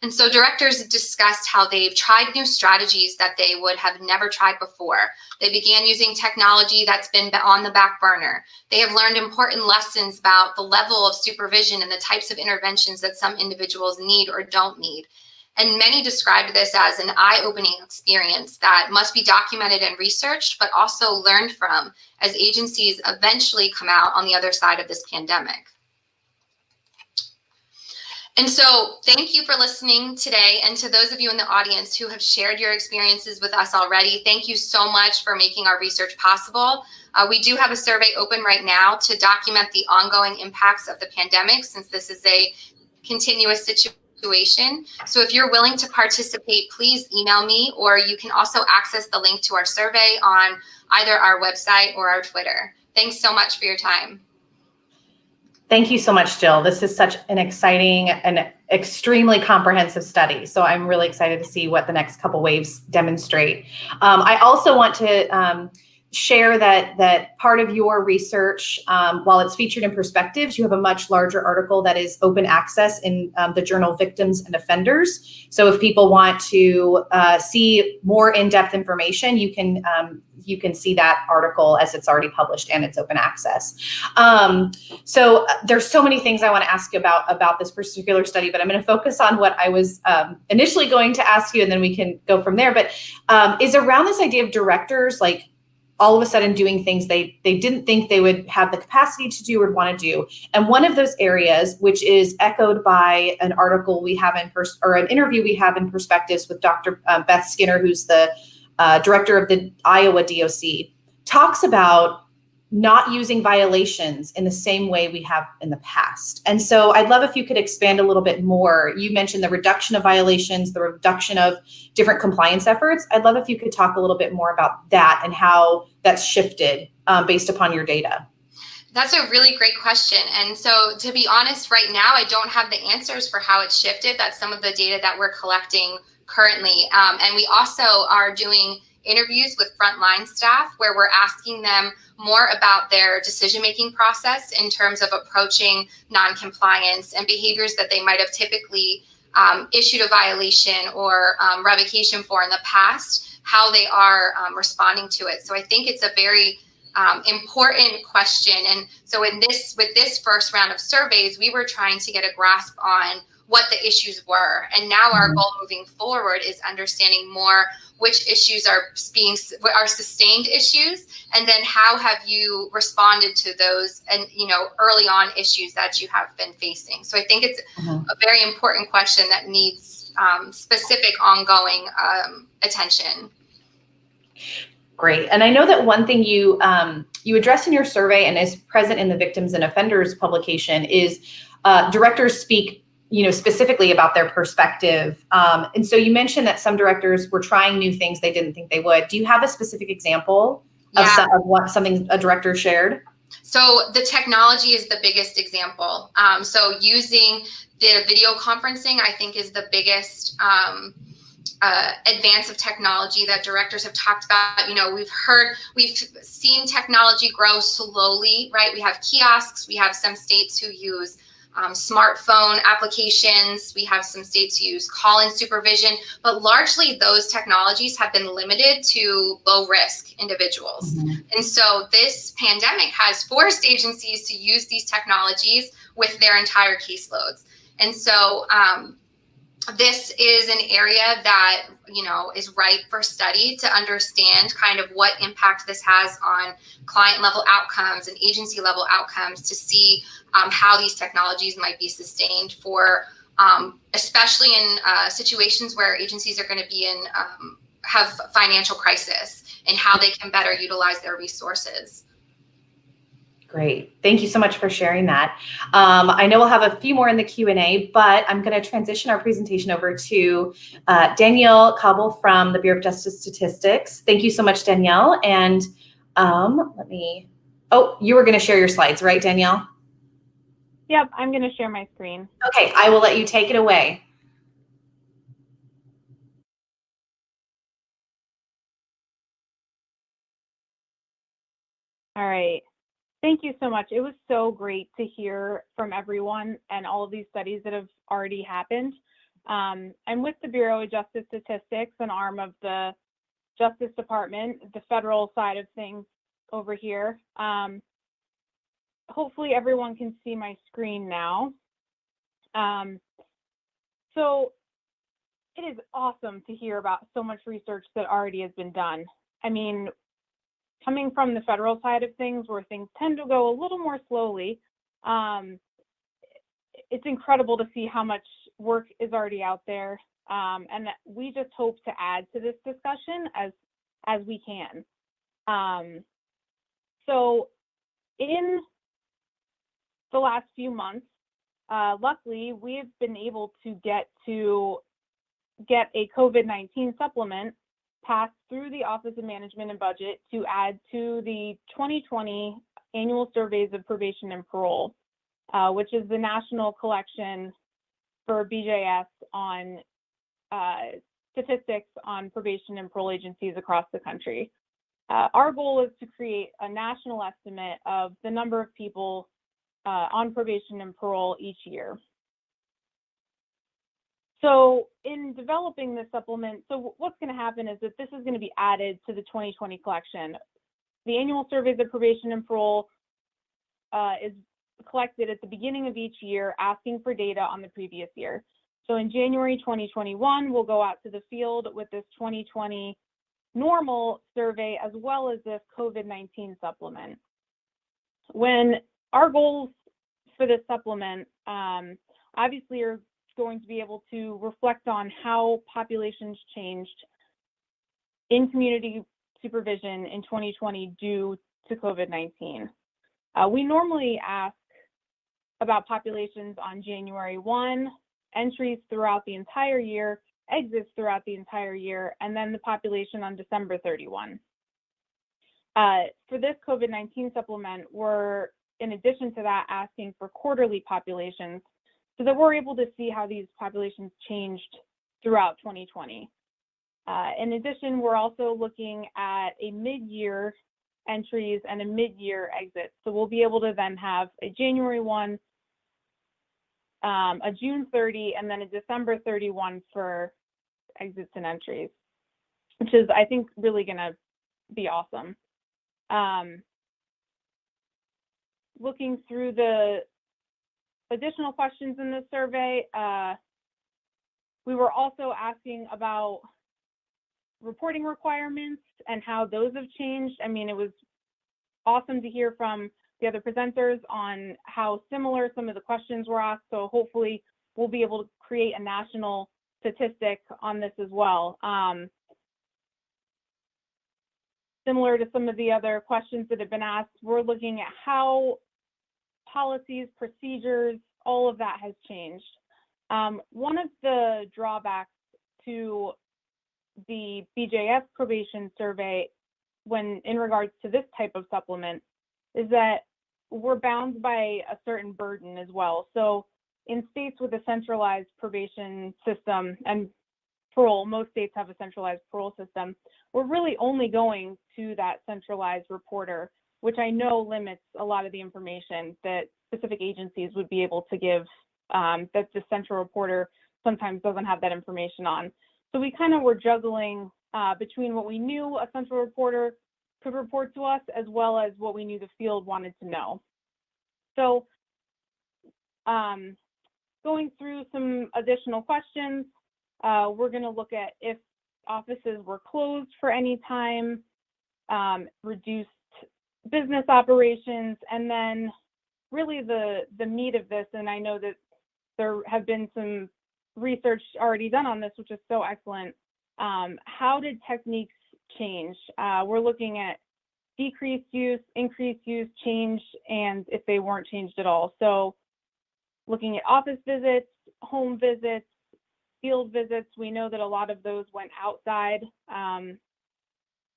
Speaker 7: And so directors discussed how they've tried new strategies that they would have never tried before. They began using technology that's been on the back burner. They have learned important lessons about the level of supervision and the types of interventions that some individuals need or don't need. And many described this as an eye-opening experience that must be documented and researched, but also learned from as agencies eventually come out on the other side of this pandemic. And so thank you for listening today. And to those of you in the audience who have shared your experiences with us already, thank you so much for making our research possible. We do have a survey open right now to document the ongoing impacts of the pandemic, since this is a continuous situation. So if you're willing to participate, please email me, or you can also access the link to our survey on either our website or our Twitter. Thanks so much for your time.
Speaker 2: Thank you so much, Jill. This is such an exciting and extremely comprehensive study. So I'm really excited to see what the next couple waves demonstrate. I also want to share that part of your research, while it's featured in Perspectives, you have a much larger article that is open access in the journal Victims and Offenders. So if people want to see more in-depth information, you can see that article as it's already published and it's open access. So there's so many things I want to ask you about this particular study, but I'm going to focus on what I was initially going to ask you, and then we can go from there. But is around this idea of directors, like, all of a sudden doing things they didn't think they would have the capacity to do or want to do. And one of those areas, which is echoed by an article we have an interview we have in Perspectives with Dr. Beth Skinner, who's the director of the Iowa DOC, talks about not using violations in the same way we have in the past. And so I'd love if you could expand a little bit more. You mentioned the reduction of violations, the reduction of different compliance efforts. I'd love if you could talk a little bit more about that and how that's shifted based upon your data.
Speaker 7: That's a really great question. And so to be honest, right now, I don't have the answers for how it's shifted. That's some of the data that we're collecting currently. And we also are doing interviews with frontline staff where we're asking them more about their decision-making process in terms of approaching non-compliance and behaviors that they might have typically issued a violation or revocation for in the past, how they are responding to it. So I think it's a very important question. And so with this first round of surveys, we were trying to get a grasp on what the issues were. And now our goal moving forward is understanding more which issues are sustained issues, and then how have you responded to those and early on issues that you have been facing. So I think it's a very important question that needs specific ongoing attention.
Speaker 2: Great. And I know that one thing you address in your survey and is present in the Victims and Offenders publication is directors speak specifically about their perspective. And so you mentioned that some directors were trying new things they didn't think they would. Do you have a specific example
Speaker 7: Yeah.
Speaker 2: Of what something a director shared?
Speaker 7: So the technology is the biggest example. So using the video conferencing, I think, is the biggest advance of technology that directors have talked about. You know, we've seen technology grow slowly, right? We have kiosks. We have some states who use smartphone applications. We have some states who use call-in supervision, but largely those technologies have been limited to low-risk individuals.
Speaker 2: Mm-hmm.
Speaker 7: And so this pandemic has forced agencies to use these technologies with their entire caseloads. And so this is an area that, you know, is ripe for study to understand kind of what impact this has on client level outcomes and agency level outcomes, to see how these technologies might be sustained for, especially in situations where agencies are going to be in, have financial crisis, and how they can better utilize their resources.
Speaker 2: Great. Thank you so much for sharing that. I know we'll have a few more in the Q&A, but I'm going to transition our presentation over to Danielle Cobble from the Bureau of Justice Statistics. Thank you so much, Danielle. And you were going to share your slides, right, Danielle?
Speaker 8: Yep, I'm going to share my screen.
Speaker 2: Okay, I will let you take it away.
Speaker 8: All right. Thank you so much. It was so great to hear from everyone and all of these studies that have already happened. I'm with the Bureau of Justice Statistics, an arm of the Justice Department, the federal side of things over here. Hopefully everyone can see my screen now. So it is awesome to hear about so much research that already has been done. I mean, coming from the federal side of things, where things tend to go a little more slowly, it's incredible to see how much work is already out there, and that we just hope to add to this discussion as we can. So in the last few months, luckily, we've been able to get a COVID-19 supplement passed through the Office of Management and Budget to add to the 2020 annual surveys of probation and parole, which is the national collection for BJS on statistics on probation and parole agencies across the country. Our goal is to create a national estimate of the number of people on probation and parole each year. So in developing this supplement, so what's going to happen is that this is going to be added to the 2020 collection. The annual surveys of probation and parole is collected at the beginning of each year, asking for data on the previous year. So in January 2021, we'll go out to the field with this 2020 normal survey, as well as this COVID-19 supplement. When our goals for this supplement obviously are going to be able to reflect on how populations changed in community supervision in 2020 due to COVID-19. We normally ask about populations on January 1, entries throughout the entire year, exits throughout the entire year, and then the population on December 31. For this COVID-19 supplement, we're, in addition to that, asking for quarterly populations, so that we're able to see how these populations changed throughout 2020. In addition, we're also looking at a mid-year entries and a mid-year exit. So we'll be able to then have a January 1, a June 30, and then a December 31 for exits and entries, which is, I think, really going to be awesome. Looking through the additional questions in this survey, we were also asking about reporting requirements and how those have changed. I mean, it was awesome to hear from the other presenters on how similar some of the questions were asked. So hopefully we'll be able to create a national statistic on this as well. Similar to some of the other questions that have been asked, we're looking at how policies, procedures, all of that has changed. One of the drawbacks to the BJS probation survey when in regards to this type of supplement is that we're bound by a certain burden as well. So in states with a centralized probation system and parole, most states have a centralized parole system, we're really only going to that centralized reporter, which I know limits a lot of the information that specific agencies would be able to give, that the central reporter sometimes doesn't have that information on. So we kind of were juggling between what we knew a central reporter could report to us as well as what we knew the field wanted to know. So going through some additional questions, we're going to look at if offices were closed for any time, reduced business operations, and then really the meat of this, and I know that there have been some research already done on this, which is so excellent. How did techniques change? We're looking at decreased use, increased use, change, and if they weren't changed at all. So looking at office visits, home visits, field visits, we know that a lot of those went outside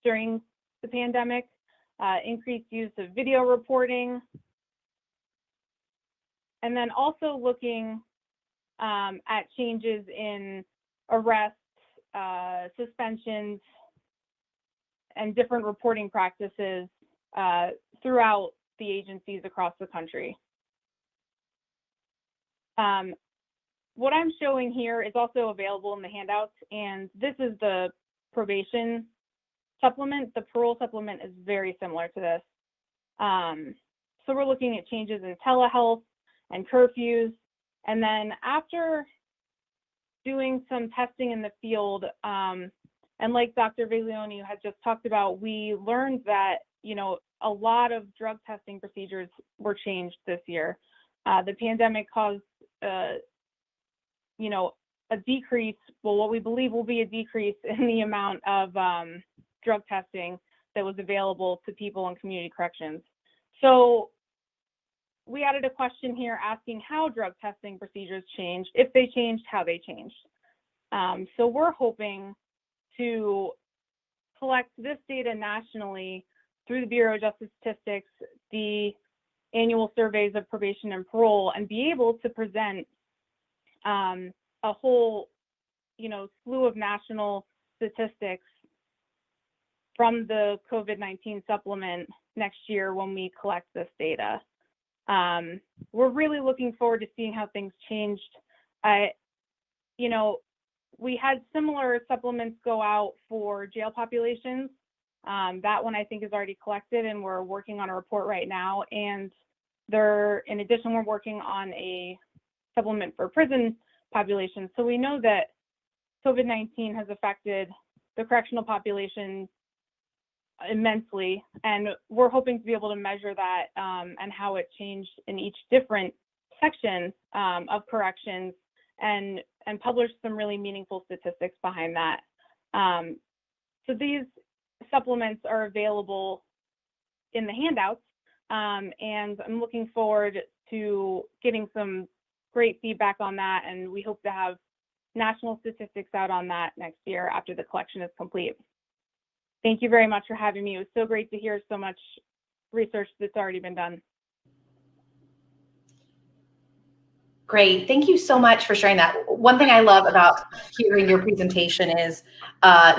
Speaker 8: during the pandemic. Increased use of video reporting. And then also looking at changes in arrests, suspensions, and different reporting practices throughout the agencies across the country. What I'm showing here is also available in the handouts, and this is the probation supplement. The parole supplement is very similar to this. So we're looking at changes in telehealth and curfews. And then after doing some testing in the field, and like Dr. Viglione had just talked about, we learned that, you know, a lot of drug testing procedures were changed this year. The pandemic caused, you know, a decrease, well, what we believe will be a decrease in the amount of drug testing that was available to people in community corrections. So we added a question here asking how drug testing procedures changed, if they changed, how they changed. So we're hoping to collect this data nationally through the Bureau of Justice Statistics, the annual surveys of probation and parole, and be able to present a whole, you know, slew of national statistics from the COVID-19 supplement next year when we collect this data. We're really looking forward to seeing how things changed. You know, we had similar supplements go out for jail populations. That one I think is already collected, and we're working on a report right now. And in addition, we're working on a supplement for prison populations. So we know that COVID-19 has affected the correctional population immensely, and we're hoping to be able to measure that and how it changed in each different section of corrections and publish some really meaningful statistics behind that. So these supplements are available in the handouts, and I'm looking forward to getting some great feedback on that, and we hope to have national statistics out on that next year after the collection is complete. Thank you very much for having me. It was so great to hear so much research that's already been done.
Speaker 2: Great. Thank you so much for sharing that. One thing I love about hearing your presentation is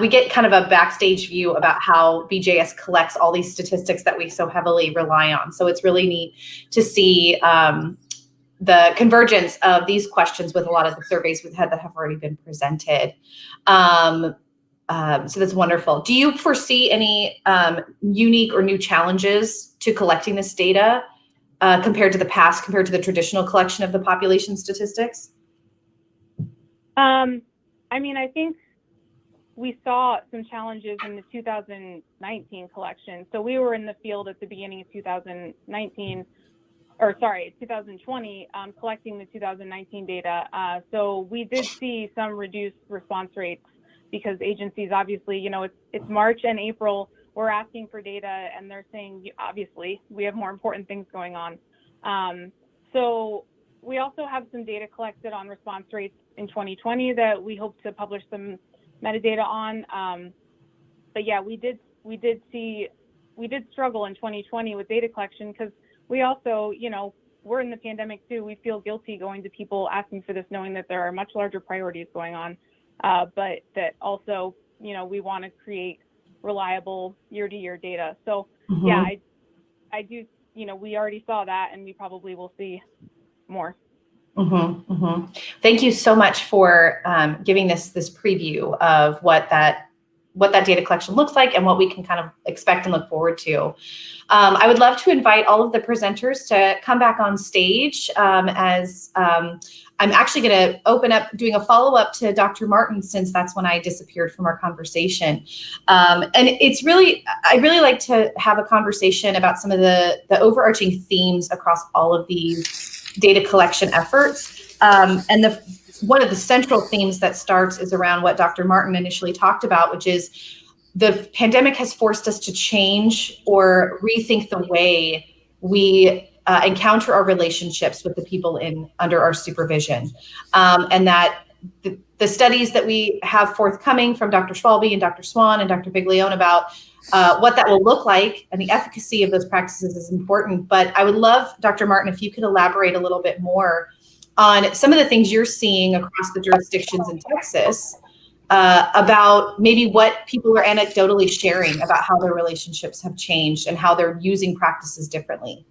Speaker 2: we get kind of a backstage view about how BJS collects all these statistics that we so heavily rely on. So it's really neat to see the convergence of these questions with a lot of the surveys we've had that have already been presented. So that's wonderful. Do you foresee any unique or new challenges to collecting this data compared to the past, compared to the traditional collection of the population statistics?
Speaker 8: I mean, I think we saw some challenges in the 2019 collection. So we were in the field at the beginning of 2020, collecting the 2019 data. So we did see some reduced response rates because agencies, obviously, you know, it's March and April, we're asking for data and they're saying, obviously, we have more important things going on. So we also have some data collected on response rates in 2020 that we hope to publish some metadata on. But yeah, we did we did struggle in 2020 with data collection because we also, we're in the pandemic too. We feel guilty going to people asking for this, knowing that there are much larger priorities going on, but that also, we want to create reliable year-to-year data. So yeah, I do, we already saw that, and we probably will see more.
Speaker 2: Thank you so much for giving this preview of what that data collection looks like and what we can kind of expect and look forward to. I would love to invite all of the presenters to come back on stage as I'm actually going to open up doing a follow-up to Dr. Martin, since that's when I disappeared from our conversation. And it's really, I really like to have a conversation about some of the overarching themes across all of these data collection efforts. And one of the central themes that starts is around what Dr. Martin initially talked about, which is the pandemic has forced us to change or rethink the way we encounter our relationships with the people under our supervision. And that the studies that we have forthcoming from Dr. Schwalbe and Dr. Swan and Dr. Viglione about what that will look like and the efficacy of those practices is important. But I would love, Dr. Martin, if you could elaborate a little bit more on some of the things you're seeing across the jurisdictions in Texas about maybe what people are anecdotally sharing about how their relationships have changed and how they're using practices differently.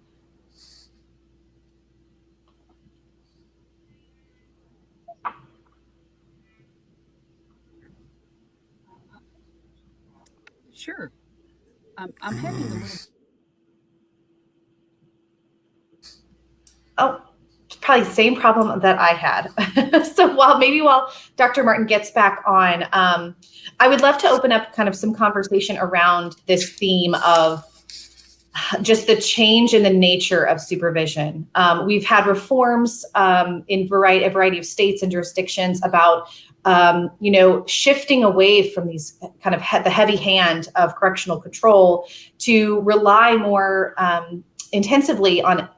Speaker 4: Sure. I'm having a little.
Speaker 2: Oh, probably the same problem that I had. So while Dr. Martin gets back on, I would love to open up kind of some conversation around this theme of just the change in the nature of supervision. We've had reforms in a variety of states and jurisdictions about shifting away from these kind of the heavy hand of correctional control to rely more intensively on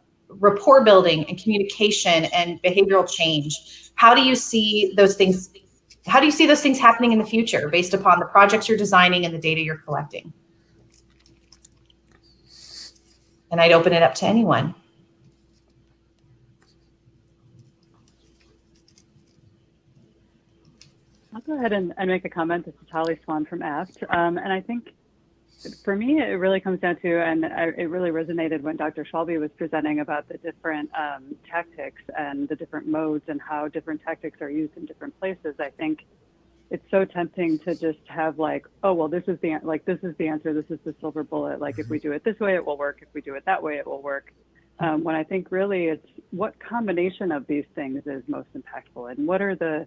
Speaker 2: rapport building and communication and behavioral change. How do you see those things? How do you see those things happening in the future based upon the projects you're designing and the data you're collecting? And I'd open it up to anyone.
Speaker 3: I'll go ahead and make a comment. This is Holly Swan from APPA. And I think for me, it really comes down to, and it really resonated when Dr. Schwalbe was presenting about the different tactics and the different modes and how different tactics are used in different places. I think it's so tempting to just have like, oh, well, this is the answer. This is the silver bullet. Like, if we do it this way, it will work. If we do it that way, it will work. When I think really it's what combination of these things is most impactful, and what are the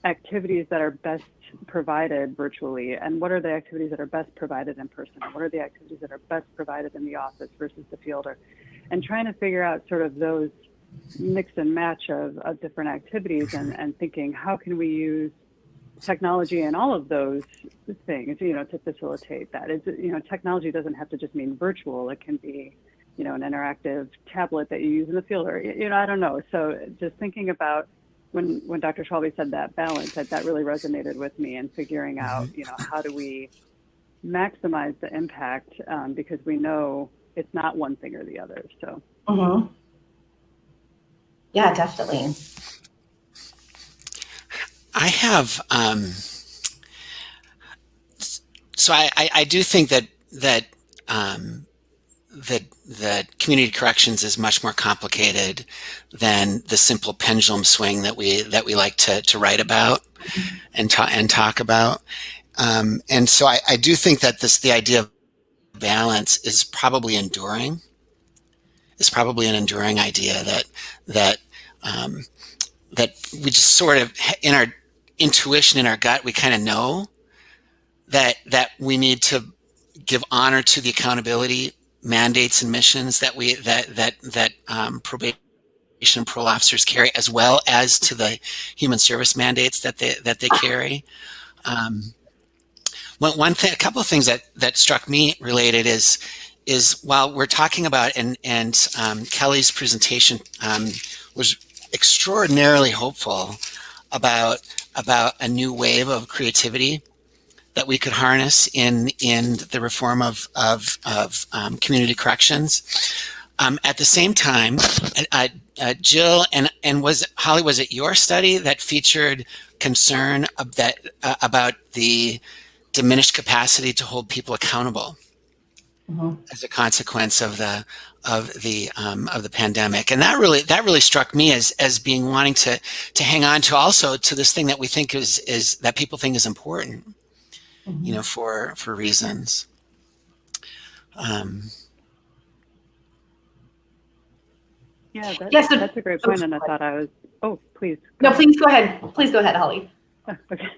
Speaker 3: activities that are best provided virtually, and what are the activities that are best provided in person, and what are the activities that are best provided in the office versus the field, and trying to figure out sort of those mix and match of different activities, and thinking, how can we use technology and all of those things, to facilitate that. It's, technology doesn't have to just mean virtual. It can be, an interactive tablet that you use in the field, or, I don't know. So just thinking about when Dr. Schwalbe said that balance, that really resonated with me, and figuring out, how do we maximize the impact, because we know it's not one thing or the other. So.
Speaker 2: Yeah, definitely.
Speaker 6: I have, so I do think that community corrections is much more complicated than the simple pendulum swing that we like to write about and talk about. And so I do think that the idea of balance is probably enduring. It's probably an enduring idea that we just sort of, in our intuition, in our gut, we kind of know that we need to give honor to the accountability mandates and missions that probation and parole officers carry, as well as to the human service mandates that they carry. A couple of things that struck me related is while we're talking about, and Kelly's presentation was extraordinarily hopeful about a new wave of creativity that we could harness in the reform of community corrections. At the same time, Jill and Holly, was it your study that featured concern about the diminished capacity to hold people accountable as a consequence of the pandemic? And that really struck me as being wanting to hang on to also to this thing that we think is that people think is important, you know, for reasons.
Speaker 3: Yeah,
Speaker 2: Yes,
Speaker 3: that's a great point, and I thought please.
Speaker 2: No, please go ahead. Please go ahead, Holly.
Speaker 3: Okay.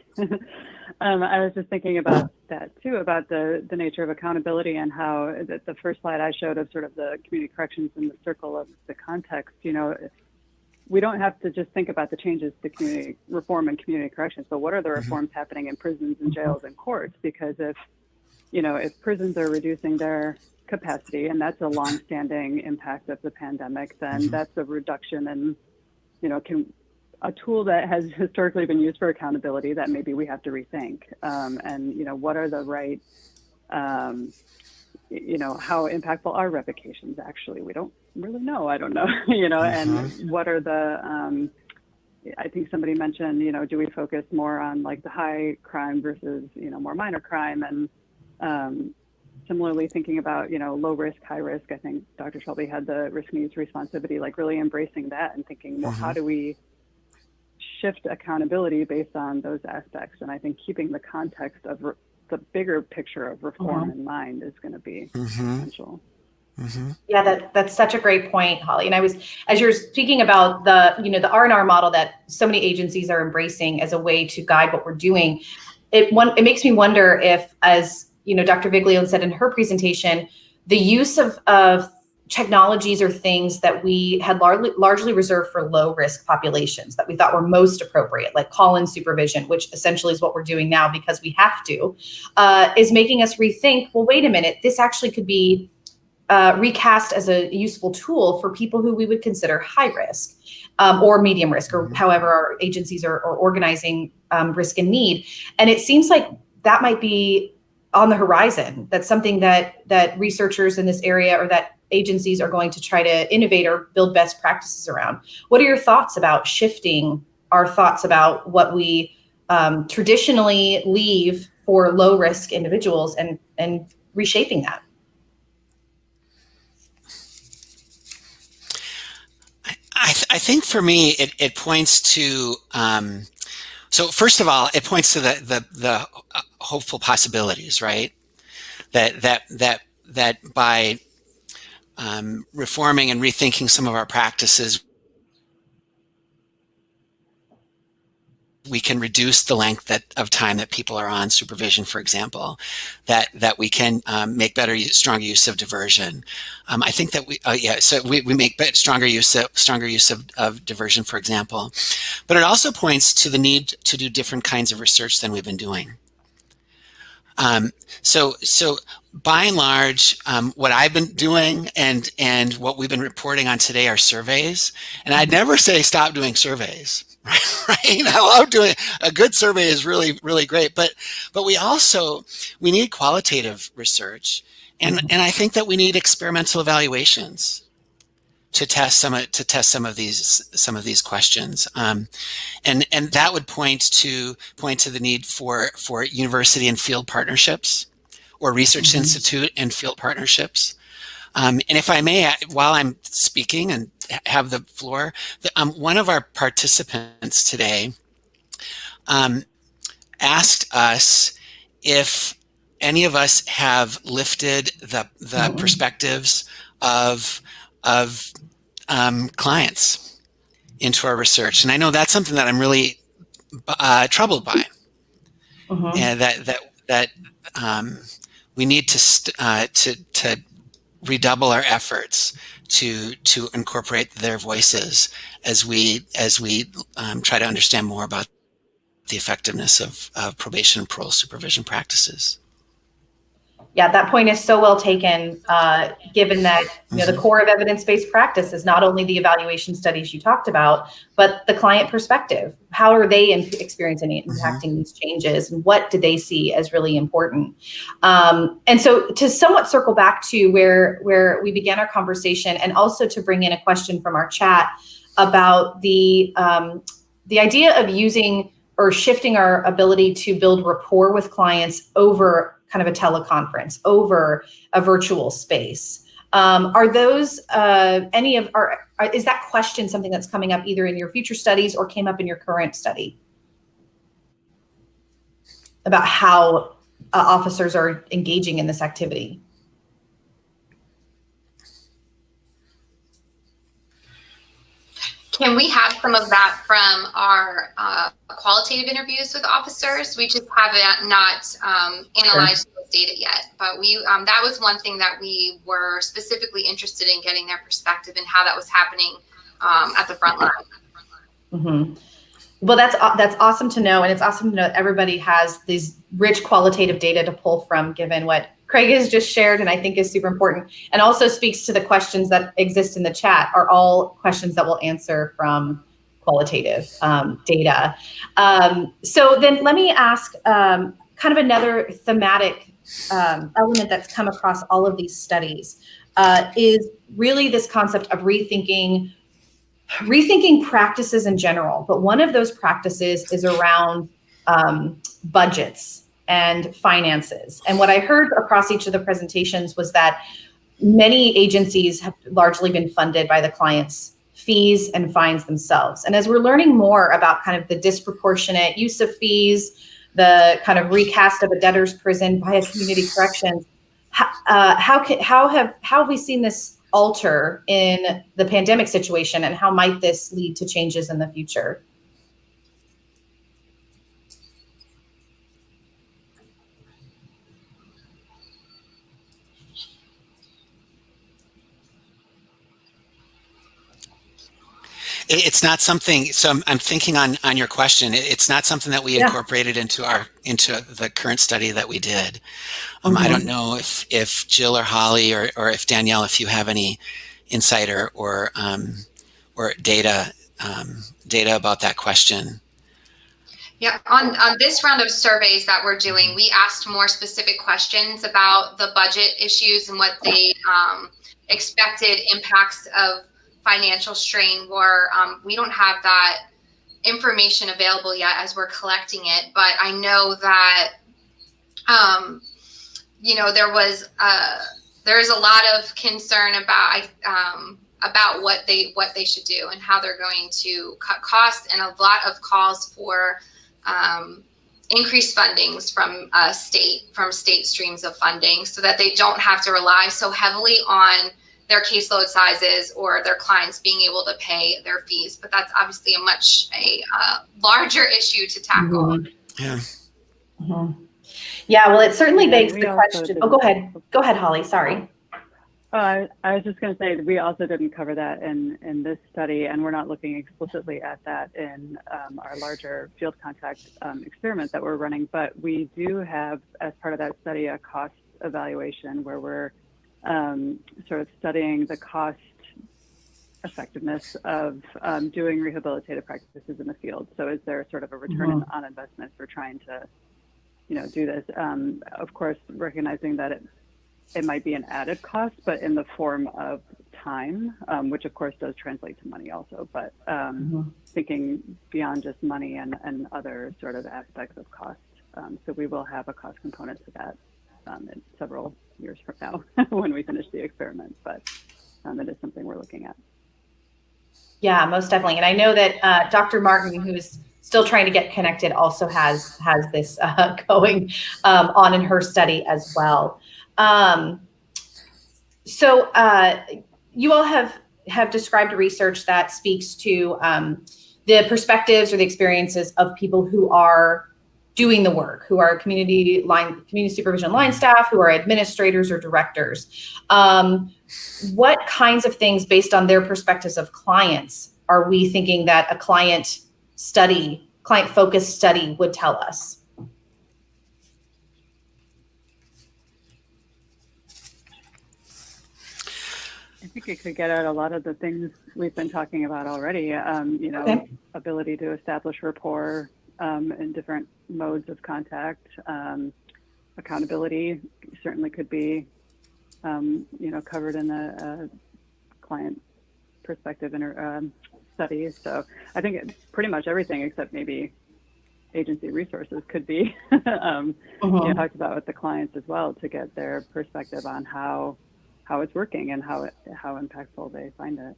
Speaker 3: I was just thinking about that too, about the nature of accountability and how the first slide I showed of sort of the community corrections in the circle of the context, you know, we don't have to just think about the changes to community reform and community corrections, but what are the reforms happening in prisons and jails and courts? Because if prisons are reducing their capacity, and that's a long-standing impact of the pandemic, then that's a reduction in, you know, a tool that has historically been used for accountability that maybe we have to rethink. And, you know, what are the right, you know, how impactful are revocations actually? We don't really know. I don't know, you know, and what are the, I think somebody mentioned, you know, do we focus more on like the high crime versus, you know, more minor crime? And similarly thinking about, you know, low risk, high risk. I think Dr. Shelby had the risk needs responsivity, like really embracing that and thinking, well, how do we shift accountability based on those aspects? And I think keeping the context of the bigger picture of reform in mind is going to be essential.
Speaker 2: Yeah, that's such a great point, Holly. And as you're speaking about the, you know, the R&R model that so many agencies are embracing as a way to guide what we're doing, it makes me wonder if, as you know, Dr. Viglione said in her presentation, the use of technologies or things that we had largely reserved for low risk populations that we thought were most appropriate, like call-in supervision, which essentially is what we're doing now because we have to, is making us rethink, well, wait a minute, this actually could be recast as a useful tool for people who we would consider high risk or medium risk, or however our agencies are organizing risk and need. And it seems like that might be on the horizon. That's something that researchers in this area or that agencies are going to try to innovate or build best practices around. What are your thoughts about shifting our thoughts about what we traditionally leave for low risk individuals and reshaping that?
Speaker 6: I think for me, it points to, so first of all, it points to the hopeful possibilities, right? That by reforming and rethinking some of our practices, we can reduce the length of time that people are on supervision, for example, that we can make stronger use of diversion. I think that we make stronger use of diversion, for example, but it also points to the need to do different kinds of research than we've been doing. So by and large, what I've been doing and what we've been reporting on today are surveys, and I'd never say stop doing surveys. Right? I love doing a good survey is really, really great, but we need qualitative research, and I think that we need experimental evaluations to test some of these questions, and that would point to the need for university and field partnerships, or research institute and field partnerships. And if I may, while I'm speaking and have the floor, one of our participants today asked us if any of us have lifted the perspectives of clients into our research, and I know that's something that I'm really troubled by, and that we need to redouble our efforts to incorporate their voices as we try to understand more about the effectiveness of probation and parole supervision practices.
Speaker 2: Yeah, that point is so well taken, given that the core of evidence-based practice is not only the evaluation studies you talked about, but the client perspective. How are they experiencing and impacting these changes, and what do they see as really important? And so to somewhat circle back to where we began our conversation, and also to bring in a question from our chat about the idea of using or shifting our ability to build rapport with clients over kind of a teleconference, over a virtual space. Are those is that question something that's coming up either in your future studies or came up in your current study about how officers are engaging in this activity?
Speaker 7: Can we have some of that from our qualitative interviews with officers? We just haven't not analyzed those data yet, but we that was one thing that we were specifically interested in getting their perspective and how that was happening at the front line.
Speaker 2: Mm-hmm. Well, that's awesome to know, and it's awesome to know that everybody has these rich qualitative data to pull from, given what Craig has just shared, and I think is super important, and also speaks to the questions that exist in the chat are all questions that we'll answer from qualitative data. So then let me ask kind of another thematic element that's come across all of these studies is really this concept of rethinking practices in general, but one of those practices is around budgets and finances. And what I heard across each of the presentations was that many agencies have largely been funded by the client's fees and fines themselves. And as we're learning more about kind of the disproportionate use of fees, the kind of recast of a debtor's prison by a community corrections, how have we seen this alter in the pandemic situation, and how might this lead to changes in the future?
Speaker 6: It's not something, so I'm thinking on your question, it's not something that we incorporated into the current study that we did. I don't know if Jill or Holly or if Danielle, if you have any insight or data about that question.
Speaker 7: Yeah, on this round of surveys that we're doing, we asked more specific questions about the budget issues and what the expected impacts of financial strain were. We don't have that information available yet as we're collecting it, but I know that there is a lot of concern about what they should do and how they're going to cut costs, and a lot of calls for increased fundings from state streams of funding, so that they don't have to rely so heavily on their caseload sizes or their clients being able to pay their fees. But that's obviously a much larger issue to tackle.
Speaker 2: Mm-hmm. Yeah. Mm-hmm. Yeah, well, it certainly begs the question. Oh, go ahead, Holly. Sorry.
Speaker 3: I was just going to say, we also didn't cover that in this study, and we're not looking explicitly at that in our larger field contact experiment that we're running. But we do have, as part of that study, a cost evaluation where we're sort of studying the cost effectiveness of doing rehabilitative practices in the field. So is there sort of a return on investment for trying to, do this? Of course, recognizing that it might be an added cost, but in the form of time, which of course does translate to money also, but thinking beyond just money and other sort of aspects of cost. So we will have a cost component to that in several years from now when we finish the experiment, but it is something we're looking at.
Speaker 2: Yeah, most definitely. And I know that Dr. Martin, who is still trying to get connected, also has this going on in her study as well. So you all have described research that speaks to the perspectives or the experiences of people who are doing the work, who are community supervision line staff, who are administrators or directors. What kinds of things, based on their perspectives of clients, are we thinking that a client-focused study would tell us?
Speaker 3: think it could get at a lot of the things we've been talking about already.
Speaker 2: Okay.
Speaker 3: Ability to establish rapport in different modes of contact. Accountability certainly could be, covered in the client perspective studies. So I think pretty much everything except maybe agency resources could be talked about with the clients as well, to get their perspective on how it's working and how impactful they find it.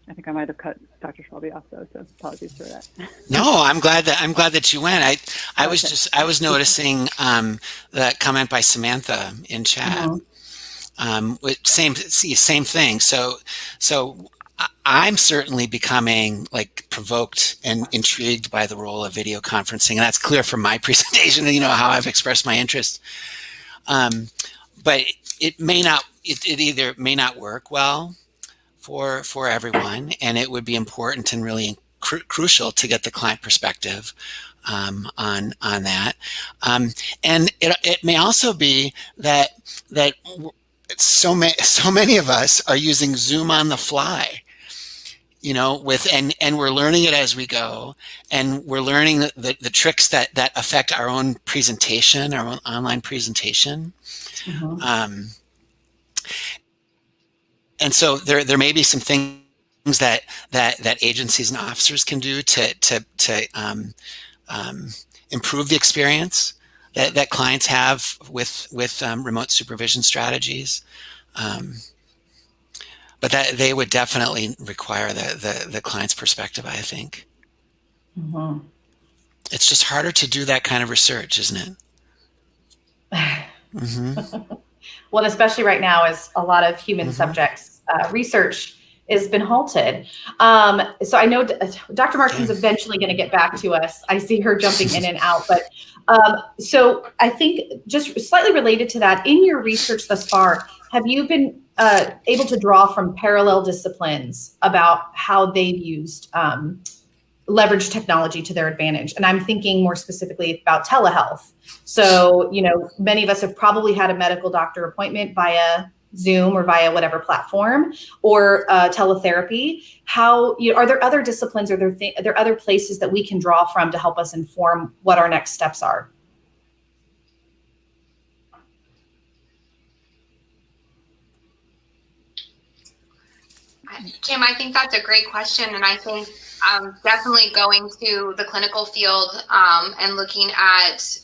Speaker 3: I think I might have cut Dr. Schwalbe off though, so apologies for that.
Speaker 6: No, I'm glad that you went. I was noticing that comment by Samantha in chat. Same thing. So I'm certainly becoming like provoked and intrigued by the role of video conferencing, and that's clear from my presentation and how I've expressed my interest. But it either may not work well for everyone, and it would be important and really crucial to get the client perspective on that. And it may also be that so many of us are using Zoom on the fly, and we're learning it as we go, and we're learning the tricks that affect our own presentation, our own online presentation. And so there may be some things that agencies and officers can do to improve the experience that clients have with remote supervision strategies. But that they would definitely require the client's perspective, I think. It's just harder to do that kind of research, isn't it?
Speaker 2: Well, especially right now, as a lot of human subjects research has been halted. So I know Dr. Martin's eventually going to get back to us. I see her jumping in and out, but so I think just slightly related to that, in your research thus far, have you been able to draw from parallel disciplines about how they've used leverage technology to their advantage? And I'm thinking more specifically about telehealth. So, many of us have probably had a medical doctor appointment via Zoom or via whatever platform, or teletherapy. How are there other disciplines, or are there other places that we can draw from to help us inform what our next steps are?
Speaker 7: Kim, I think that's a great question, and I think definitely going to the clinical field and looking at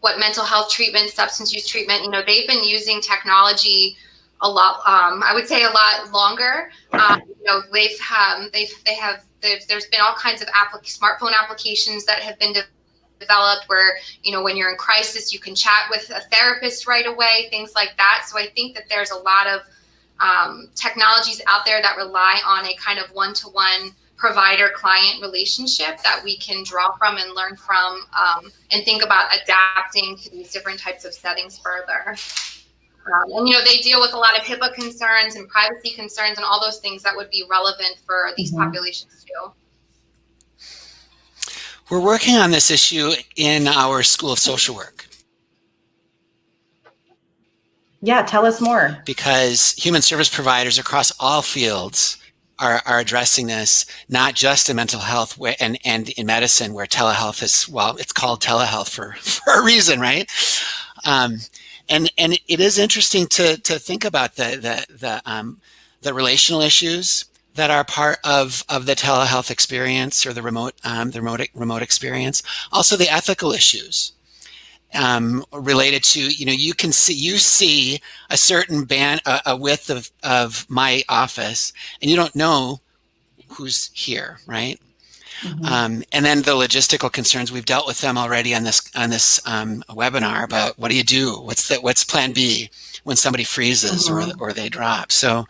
Speaker 7: what mental health treatment, substance use treatment, they've been using technology a lot. I would say a lot longer. There's been all kinds of smartphone applications that have been developed where, when you're in crisis, you can chat with a therapist right away, things like that. So I think that there's a lot of technologies out there that rely on a kind of one-to-one provider-client relationship that we can draw from and learn from, and think about adapting to these different types of settings further. And they deal with a lot of HIPAA concerns and privacy concerns and all those things that would be relevant for these populations too.
Speaker 6: We're working on this issue in our School of Social Work.
Speaker 2: Yeah, tell us more.
Speaker 6: Because human service providers across all fields are addressing this, not just in mental health and in medicine, where telehealth is, it's called telehealth for a reason, right? And it is interesting to think about the relational issues that are part of the telehealth experience or the remote experience. Also the ethical issues related to, you see a certain band, a width of my office, and you don't know who's here, right? And then the logistical concerns, we've dealt with them already on this webinar about what do you do? What's plan B when somebody freezes or they drop? So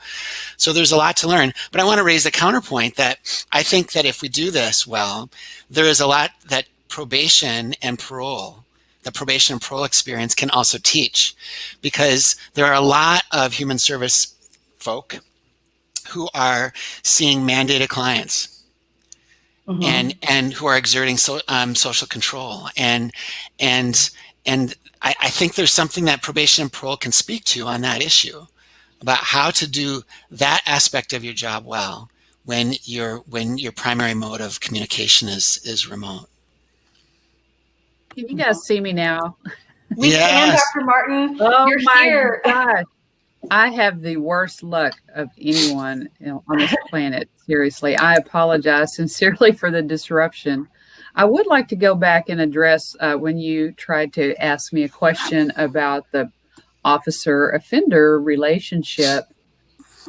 Speaker 6: there's a lot to learn. But I want to raise the counterpoint that I think that if we do this well, there is a lot that probation and parole experience can also teach, because there are a lot of human service folk who are seeing mandated clients. And who are exerting social control, and I think there's something that probation and parole can speak to on that issue, about how to do that aspect of your job well when your primary mode of communication is remote.
Speaker 4: Can you guys see me now?
Speaker 2: We can,
Speaker 6: Yes.
Speaker 2: Dr. Martin.
Speaker 4: Oh
Speaker 2: You're
Speaker 4: my
Speaker 2: here.
Speaker 4: gosh. I have the worst luck of anyone on this planet. Seriously, I apologize sincerely for the disruption. I would like to go back and address when you tried to ask me a question about the officer offender relationship.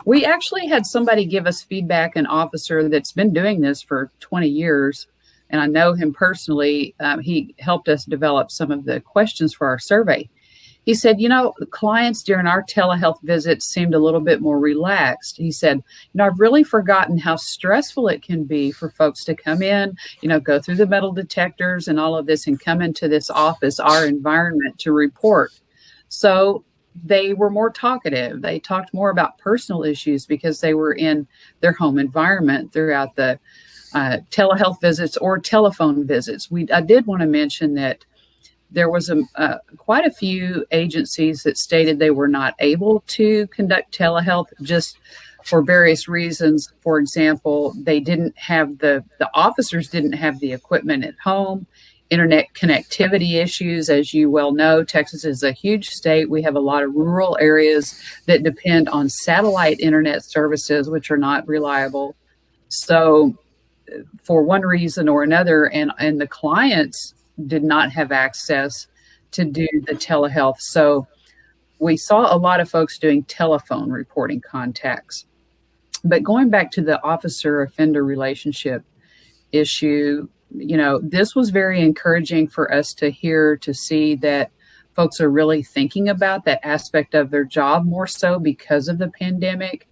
Speaker 4: We actually had somebody give us feedback, an officer that's been doing this for 20 years, and I know him personally. He helped us develop some of the questions for our survey. He said, the clients during our telehealth visits seemed a little bit more relaxed. He said, I've really forgotten how stressful it can be for folks to come in, go through the metal detectors and all of this and come into this office, our environment, to report. So they were more talkative. They talked more about personal issues because they were in their home environment throughout the telehealth visits or telephone visits. I did want to mention that there was quite a few agencies that stated they were not able to conduct telehealth just for various reasons. For example, they didn't have the officers didn't have the equipment at home. Internet connectivity issues, as you well know, Texas is a huge state. We have a lot of rural areas that depend on satellite internet services, which are not reliable. So for one reason or another, and the clients did not have access to do the telehealth. So we saw a lot of folks doing telephone reporting contacts. But going back to the officer offender relationship issue, this was very encouraging for us to hear, to see that folks are really thinking about that aspect of their job more so because of the pandemic,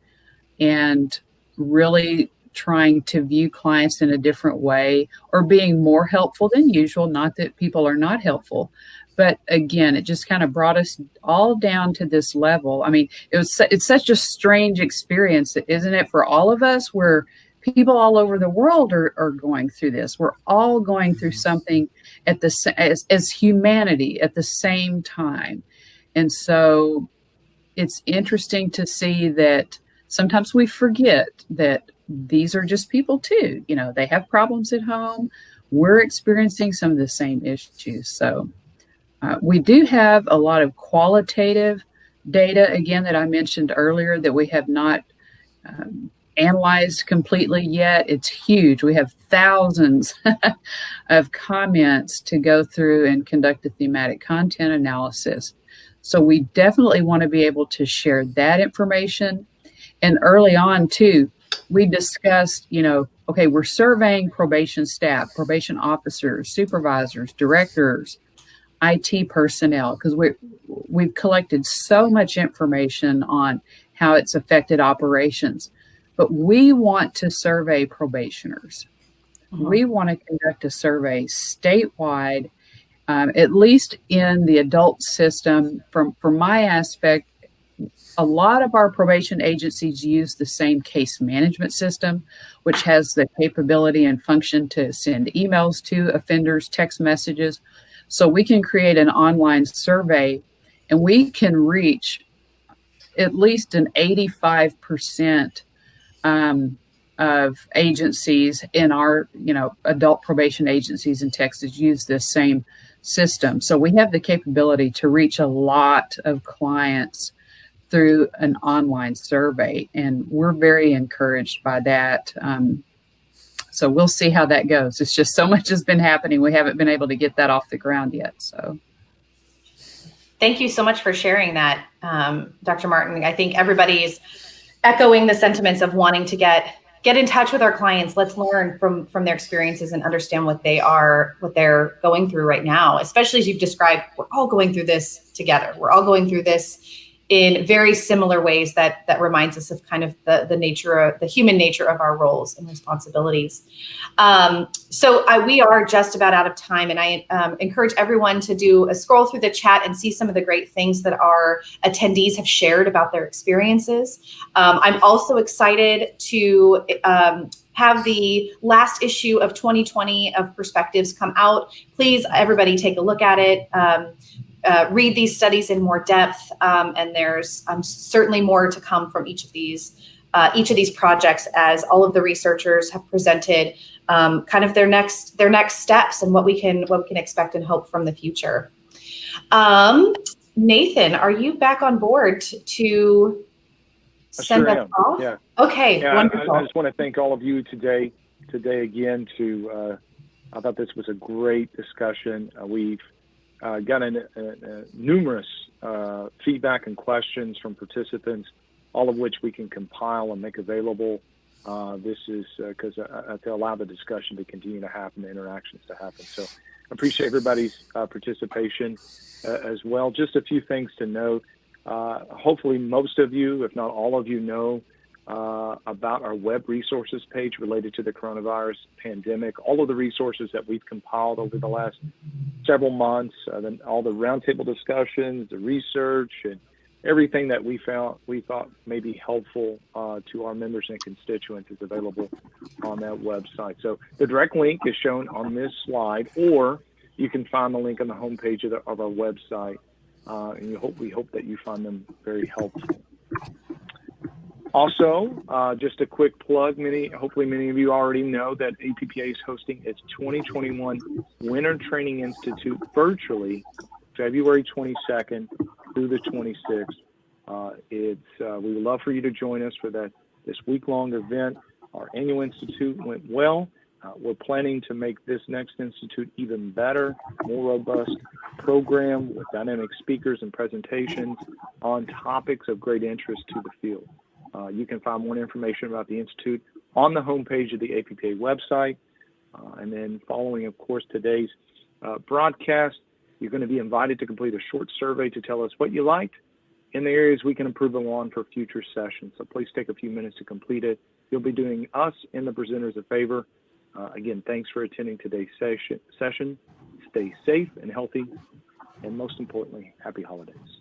Speaker 4: and really trying to view clients in a different way, or being more helpful than usual. Not that people are not helpful, but again, it just kind of brought us all down to this level. I mean, it's such a strange experience, isn't it, for all of us, where people all over the world are going through this. We're all going through something as humanity at the same time. And so it's interesting to see that sometimes we forget that these are just people too. They have problems at home. We're experiencing some of the same issues. So we do have a lot of qualitative data, again, that I mentioned earlier, that we have not analyzed completely yet. It's huge. We have thousands of comments to go through and conduct a thematic content analysis. So we definitely want to be able to share that information. And early on, too, we discussed, okay, we're surveying probation staff, probation officers, supervisors, directors, IT personnel, because we've collected so much information on how it's affected operations. But we want to survey probationers. We want to conduct a survey statewide, at least in the adult system. From my aspect, a lot of our probation agencies use the same case management system, which has the capability and function to send emails to offenders, text messages. So we can create an online survey, and we can reach at least an 85% of agencies in our, adult probation agencies in Texas use this same system. So we have the capability to reach a lot of clients through an online survey, and we're very encouraged by that. So we'll see how that goes. It's just so much has been happening. We haven't been able to get that off the ground yet. So
Speaker 2: thank you so much for sharing that, Dr. Martin. I think everybody's echoing the sentiments of wanting to get in touch with our clients. Let's learn from their experiences and understand what they're going through right now. Especially as you've described, we're all going through this together. We're all going through this in very similar ways that reminds us of kind of the human nature of our roles and responsibilities. So we are just about out of time, and I encourage everyone to do a scroll through the chat and see some of the great things that our attendees have shared about their experiences. I'm also excited to have the last issue of 2020 of Perspectives come out. Please, everybody, take a look at it. read these studies in more depth, and there's certainly more to come from each of these projects as all of the researchers have presented kind of their next steps and what we can expect and hope from the future. Nathan, are you back on board to send us off?
Speaker 1: Yeah.
Speaker 2: Okay,
Speaker 1: yeah,
Speaker 2: wonderful.
Speaker 1: I just want to thank all of you today again. I thought this was a great discussion. We've gotten numerous feedback and questions from participants, all of which we can compile and make available. This is because to allow the discussion to continue to happen, the interactions to happen. So I appreciate everybody's participation as well. Just a few things to note. Hopefully most of you, if not all of you, know about our web resources page related to the coronavirus pandemic. All of the resources that we've compiled over the last several months, then all the roundtable discussions, the research, and everything that we thought may be helpful to our members and constituents is available on that website. So the direct link is shown on this slide, or you can find the link on the homepage of our website, and we hope that you find them very helpful. Also, just a quick plug, hopefully many of you already know that APPA is hosting its 2021 Winter Training Institute virtually, February 22nd through the 26th. We would love for you to join us for this week-long event. Our annual institute went well. We're planning to make this next institute even better, more robust program with dynamic speakers and presentations on topics of great interest to the field. You can find more information about the Institute on the homepage of the APPA website. And then following, of course, today's broadcast, you're going to be invited to complete a short survey to tell us what you liked in the areas we can improve on for future sessions. So please take a few minutes to complete it. You'll be doing us and the presenters a favor. Again, thanks for attending today's session. Stay safe and healthy, and most importantly, happy holidays.